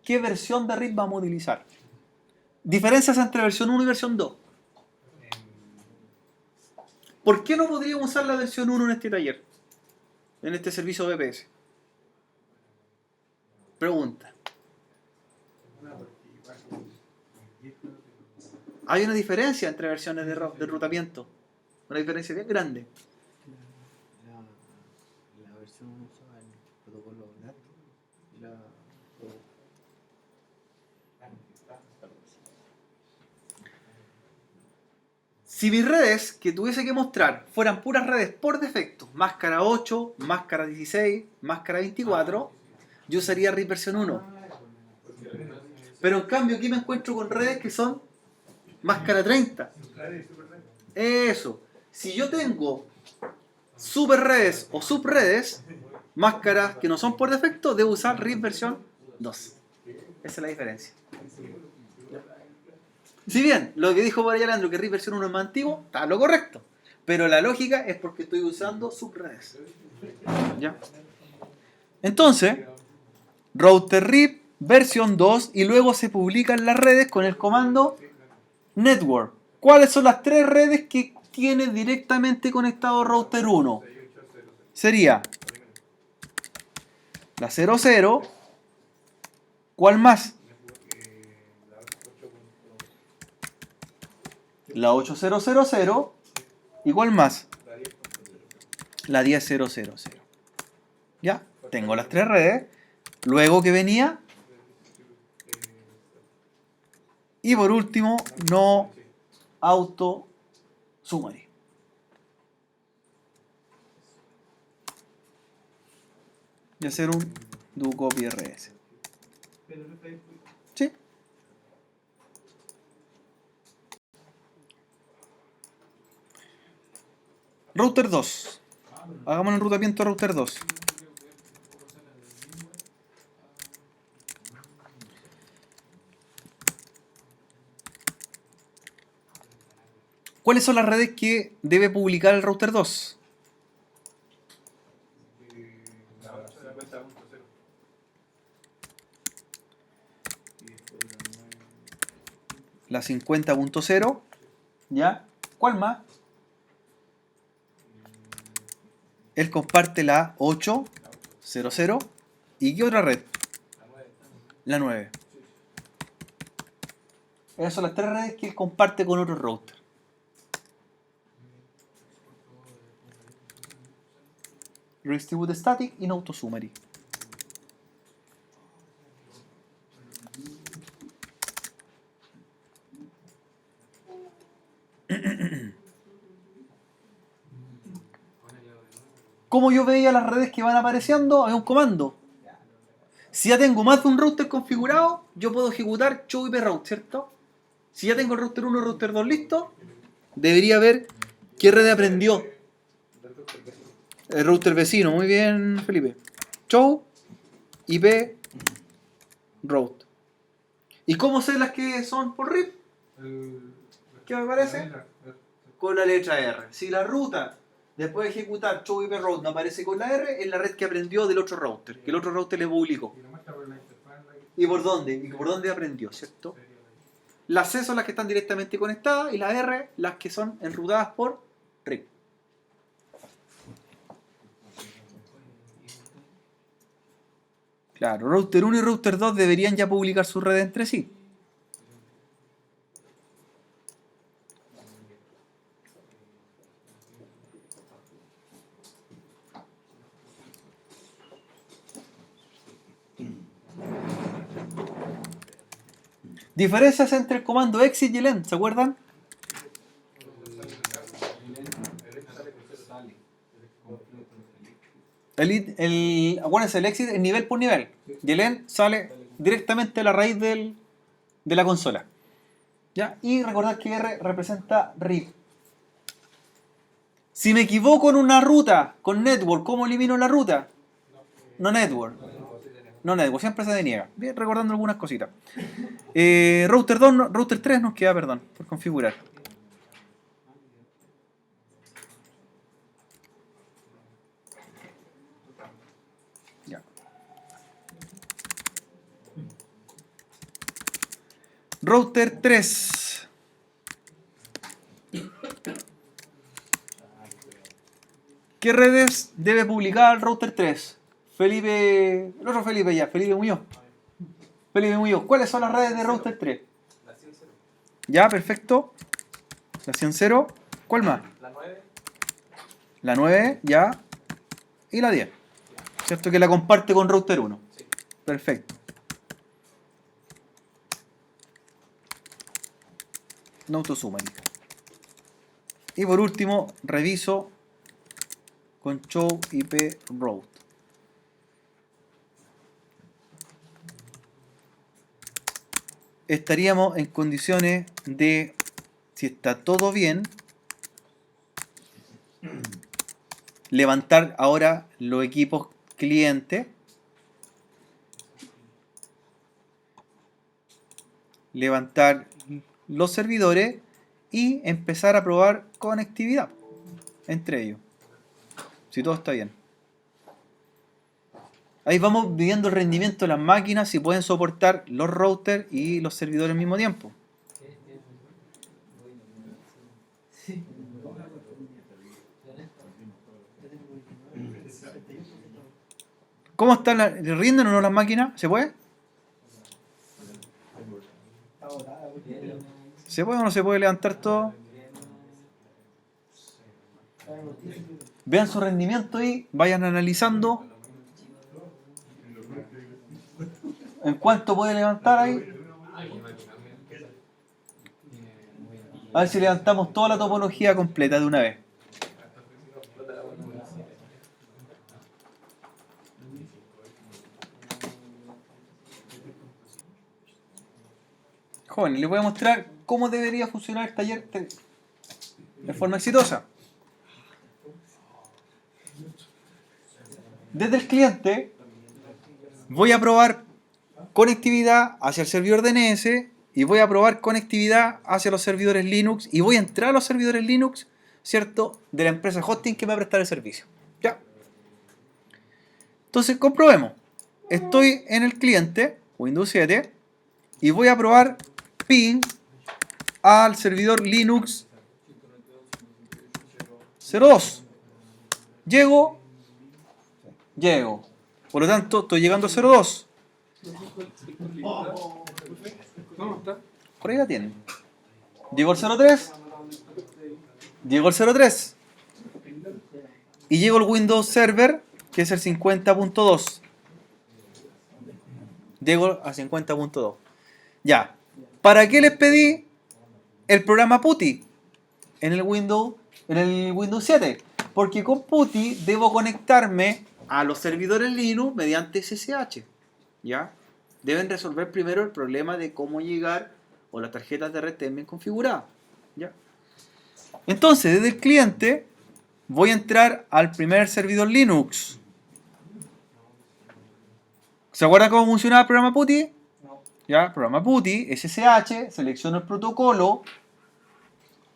qué versión de RIP vamos a utilizar. Diferencias entre versión 1 y versión 2. ¿Por qué no podríamos usar la versión 1 en este taller? En este servicio VPS. Pregunta. Hay una diferencia entre versiones de enrutamiento. Una diferencia bien grande. La versión usaba el protocolo NAT y la... Si mis redes que tuviese que mostrar fueran puras redes por defecto, máscara 8, máscara 16, máscara 24, yo usaría RIP versión 1. Pero en cambio aquí me encuentro con redes que son máscara 30. Eso. Si yo tengo super redes o subredes, máscaras que no son por defecto, debo usar RIP versión 2. Esa es la diferencia. Si bien lo que dijo por allá Leandro, que RIP versión 1 es más antiguo, está lo correcto. Pero la lógica es porque estoy usando subredes. ¿Ya? Entonces, router RIP versión 2 y luego se publican las redes con el comando network. ¿Cuáles son las 3 redes que tiene directamente conectado router 1? Sería la 00, ¿Cuál más? La 8000. ¿Y cuál más? La 10000. Ya, tengo las tres redes. Luego que venía. Y por último, no auto summary. Y hacer un do copy rs. Sí. Router 2. Hagamos el enrutamiento de router 2. ¿Cuáles son las redes que debe publicar el router 2? La 50.0. ¿Ya? ¿Cuál más? Él comparte la 8.0.0. ¿Y qué otra red? La 9. Esas son las tres redes que él comparte con otro router. Redistribute static y no auto summary. ¿Cómo yo veía las redes que van apareciendo? Hay un comando. Si ya tengo más de un router configurado, yo puedo ejecutar show IP route, ¿cierto? Si ya tengo el router 1 y el router 2 listo, debería ver qué red aprendió. El router vecino, muy bien, Felipe. Show IP route. ¿Y cómo sé las que son por RIP? ¿Qué me parece? Con la letra R. Si la ruta después de ejecutar show IP route no aparece con la R, es la red que aprendió del otro router, que el otro router le publicó. ¿Y por dónde? ¿Y por dónde aprendió, cierto? Las C son las que están directamente conectadas y las R las que son enrutadas por RIP. Claro, router 1 y router 2 deberían ya publicar su red entre sí. Diferencias entre el comando exit y el end, ¿se acuerdan? Acuérdense, el exit es nivel por nivel. Y el end sale directamente a la raíz de la consola. ¿Ya? Y recordad que R representa RIP. Si me equivoco en una ruta con network, ¿cómo elimino la ruta? No network. No network, siempre se deniega. Bien, recordando algunas cositas. Router 2, router 3 nos queda, perdón, por configurar. Ya. Router 3. ¿Qué redes debe publicar el router 3? Felipe, el otro Felipe ya, Felipe Muñoz. Felipe Muñoz, ¿cuáles son las redes de router 3? La 100. Ya, perfecto. La 100.0. ¿Cuál más? La 9. La 9, ya. Y la 10. ¿Cierto que la comparte con router 1? Sí. Perfecto. No autosummary. Y por último, reviso con show IP route. Estaríamos en condiciones de, si está todo bien, levantar ahora los equipos clientes, levantar los servidores y empezar a probar conectividad entre ellos, si todo está bien. Ahí vamos viendo el rendimiento de las máquinas, si pueden soportar los routers y los servidores al mismo tiempo. ¿Cómo están? ¿Rinden o no las máquinas? ¿Se puede? ¿Se puede o no se puede levantar todo? Vean su rendimiento y vayan analizando en cuánto puede levantar ahí. A ver si levantamos toda la topología completa de una vez. Jóvenes, les voy a mostrar cómo debería funcionar el taller de forma exitosa. Desde el cliente voy a probar conectividad hacia el servidor DNS y voy a probar conectividad hacia los servidores Linux y voy a entrar a los servidores Linux, ¿cierto?, de la empresa hosting que me va a prestar el servicio. ¿Ya? Entonces comprobemos. Estoy en el cliente Windows 7 y voy a probar ping al servidor Linux 02. Llego. Por lo tanto, estoy llegando a 02. ¿Cómo está? Por ahí la tienen. Llego al 03. Llego al 03. Y llego al Windows Server, que es el 50.2. Llego a 50.2. Ya. ¿Para qué les pedí el programa PuTTY en el Windows 7? Porque con PuTTY debo conectarme a los servidores Linux mediante SSH. ¿Ya? Deben resolver primero el problema de cómo llegar o las tarjetas de red estén bien configuradas. ¿Ya? Entonces, desde el cliente voy a entrar al primer servidor Linux. ¿Se acuerdan cómo funcionaba el programa PuTTY? ¿Ya? Programa PuTTY, SSH, selecciono el protocolo,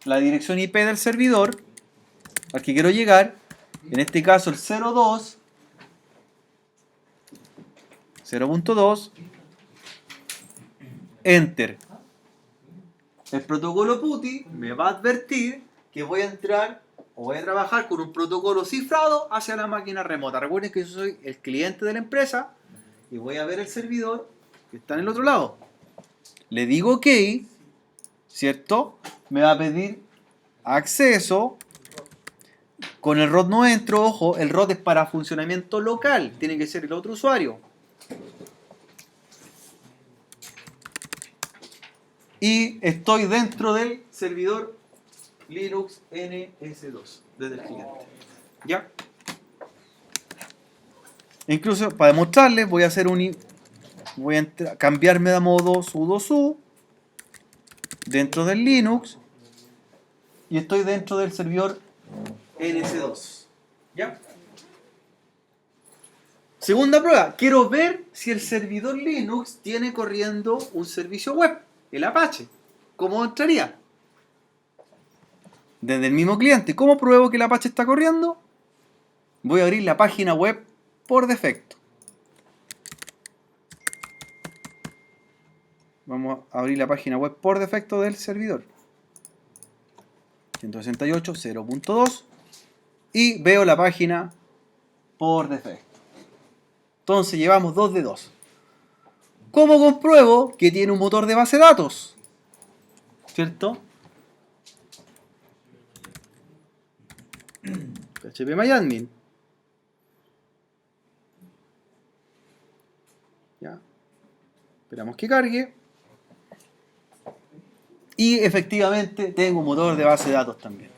la dirección IP del servidor al que quiero llegar, en este caso el 0.2, Enter. El protocolo PuTTY me va a advertir que voy a entrar o voy a trabajar con un protocolo cifrado hacia la máquina remota. Recuerden que yo soy el cliente de la empresa y voy a ver el servidor que está en el otro lado. Le digo OK, ¿cierto? Me va a pedir acceso. Con el ROT no entro, ojo, el ROT es para funcionamiento local, tiene que ser el otro usuario. Y estoy dentro del servidor Linux NS2, desde el cliente. ¿Ya? Incluso para demostrarles voy a hacer cambiarme de modo sudo su dentro del Linux y estoy dentro del servidor NS2. ¿Ya? Segunda prueba, quiero ver si el servidor Linux tiene corriendo un servicio web, el Apache. ¿Cómo entraría? Desde el mismo cliente. ¿Cómo pruebo que el Apache está corriendo? Voy a abrir la página web por defecto. Vamos a abrir la página web por defecto del servidor. 168.0.2 y veo la página por defecto. Entonces llevamos 2 de 2. ¿Cómo compruebo que tiene un motor de base de datos? ¿Cierto? phpMyAdmin. Ya. Esperamos que cargue. Y efectivamente tengo un motor de base de datos también.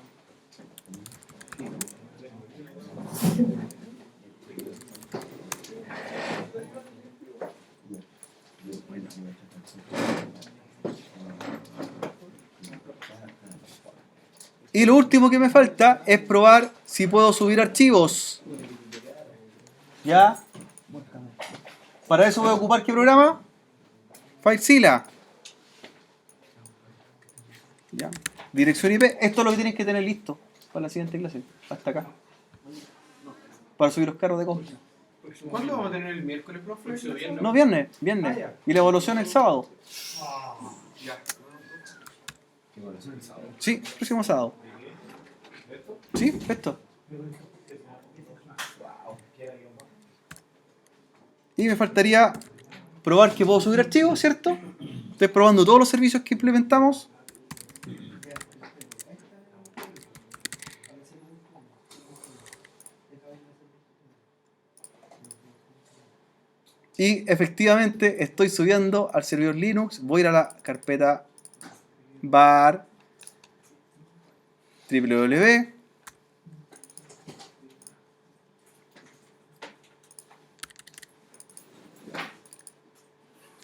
Y lo último que me falta es probar si puedo subir archivos. ¿Ya? Para eso voy a ocupar ¿qué programa? FileZilla. ¿Ya? Dirección IP. Esto es lo que tienes que tener listo para la siguiente clase. Hasta acá. Para subir los carros de compra. ¿Cuándo vamos a tener el miércoles, profe? No, viernes. Y la evaluación el sábado. Ya. Sí, próximo sábado. Sí, esto. Y me faltaría probar que puedo subir archivos, ¿cierto? Estoy probando todos los servicios que implementamos. Y efectivamente estoy subiendo al servidor Linux. Voy a ir a la carpeta var www.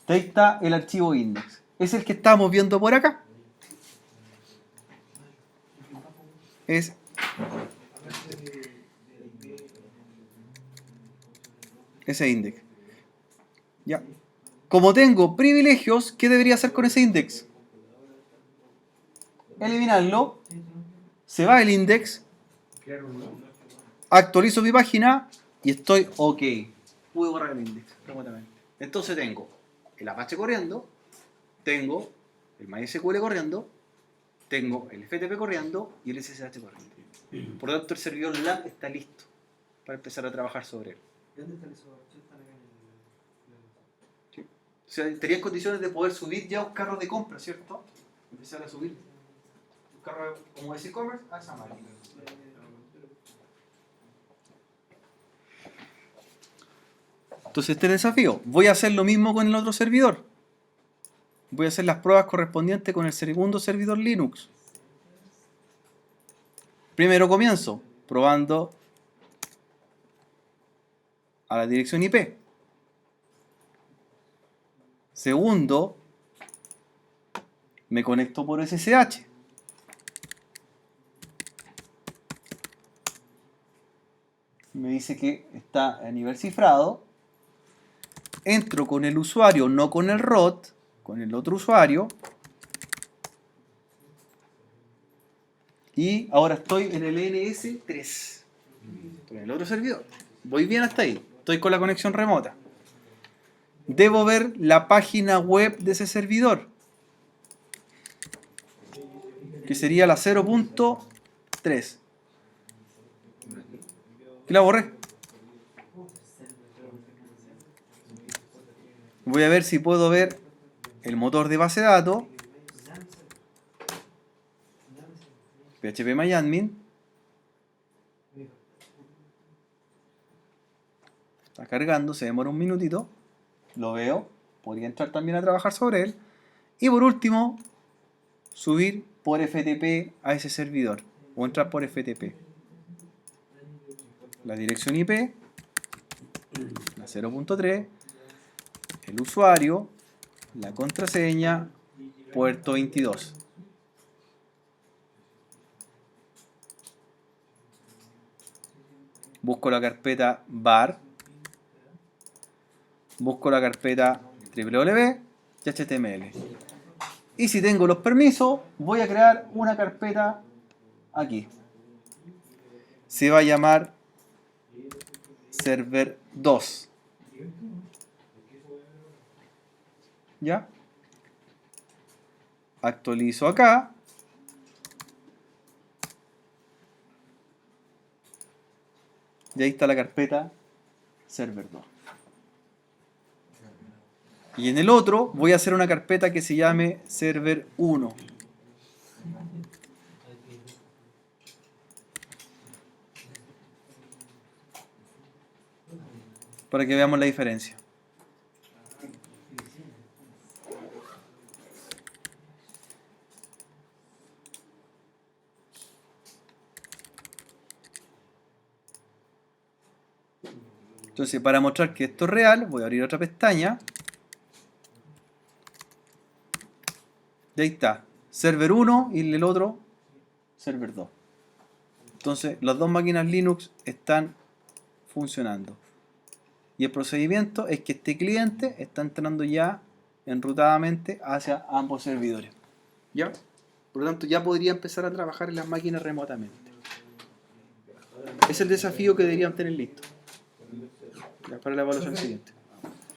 Ahí está el archivo index. Es el que estamos viendo por acá. Es ese index. Ya. Como tengo privilegios, ¿qué debería hacer con ese index? Eliminarlo. Se va el index. Actualizo mi página y estoy ok. Pude borrar el index remotamente. Entonces tengo el Apache corriendo, tengo el MySQL corriendo, tengo el FTP corriendo y el SSH corriendo. Por lo tanto, el servidor LAN está listo para empezar a trabajar sobre él. ¿Dónde están esos archivos? Están acá en el... O sea, estaría en condiciones de poder subir ya un carro de compra, ¿cierto? Empezar a subir un carro como ese e-commerce a esa máquina. Entonces este desafío, voy a hacer lo mismo con el otro servidor. Voy a hacer las pruebas correspondientes con el segundo servidor Linux. Primero comienzo probando a la dirección IP. Segundo, me conecto por SSH. Me dice que está a nivel cifrado. Entro con el usuario, no con el root, con el otro usuario. Y ahora estoy en el NS3. Estoy en el otro servidor. Voy bien hasta ahí. Estoy con la conexión remota. Debo ver la página web de ese servidor, que sería la 0.3. ¿Y la borré? Voy a ver si puedo ver el motor de base de datos, phpMyAdmin. Está cargando, se demora un minutito. Lo veo, podría entrar también a trabajar sobre él. Y por último, subir por FTP a ese servidor, o entrar por FTP. La dirección IP, la 0.3, el usuario, la contraseña, puerto 22. Busco la carpeta var, busco la carpeta www y HTML. Y si tengo los permisos, voy a crear una carpeta aquí. Se va a llamar server 2. ¿Ya? Actualizo acá. Y ahí está la carpeta server 2. Y en el otro voy a hacer una carpeta que se llame server 1. Para que veamos la diferencia. Entonces, para mostrar que esto es real, voy a abrir otra pestaña. Y ahí está, server 1 y el otro, server 2. Entonces, las dos máquinas Linux están funcionando. Y el procedimiento es que este cliente está entrando ya enrutadamente hacia ambos servidores. ¿Ya? Por lo tanto, ya podría empezar a trabajar en las máquinas remotamente. Es el desafío que deberían tener listo. Ya, para la evaluación siguiente.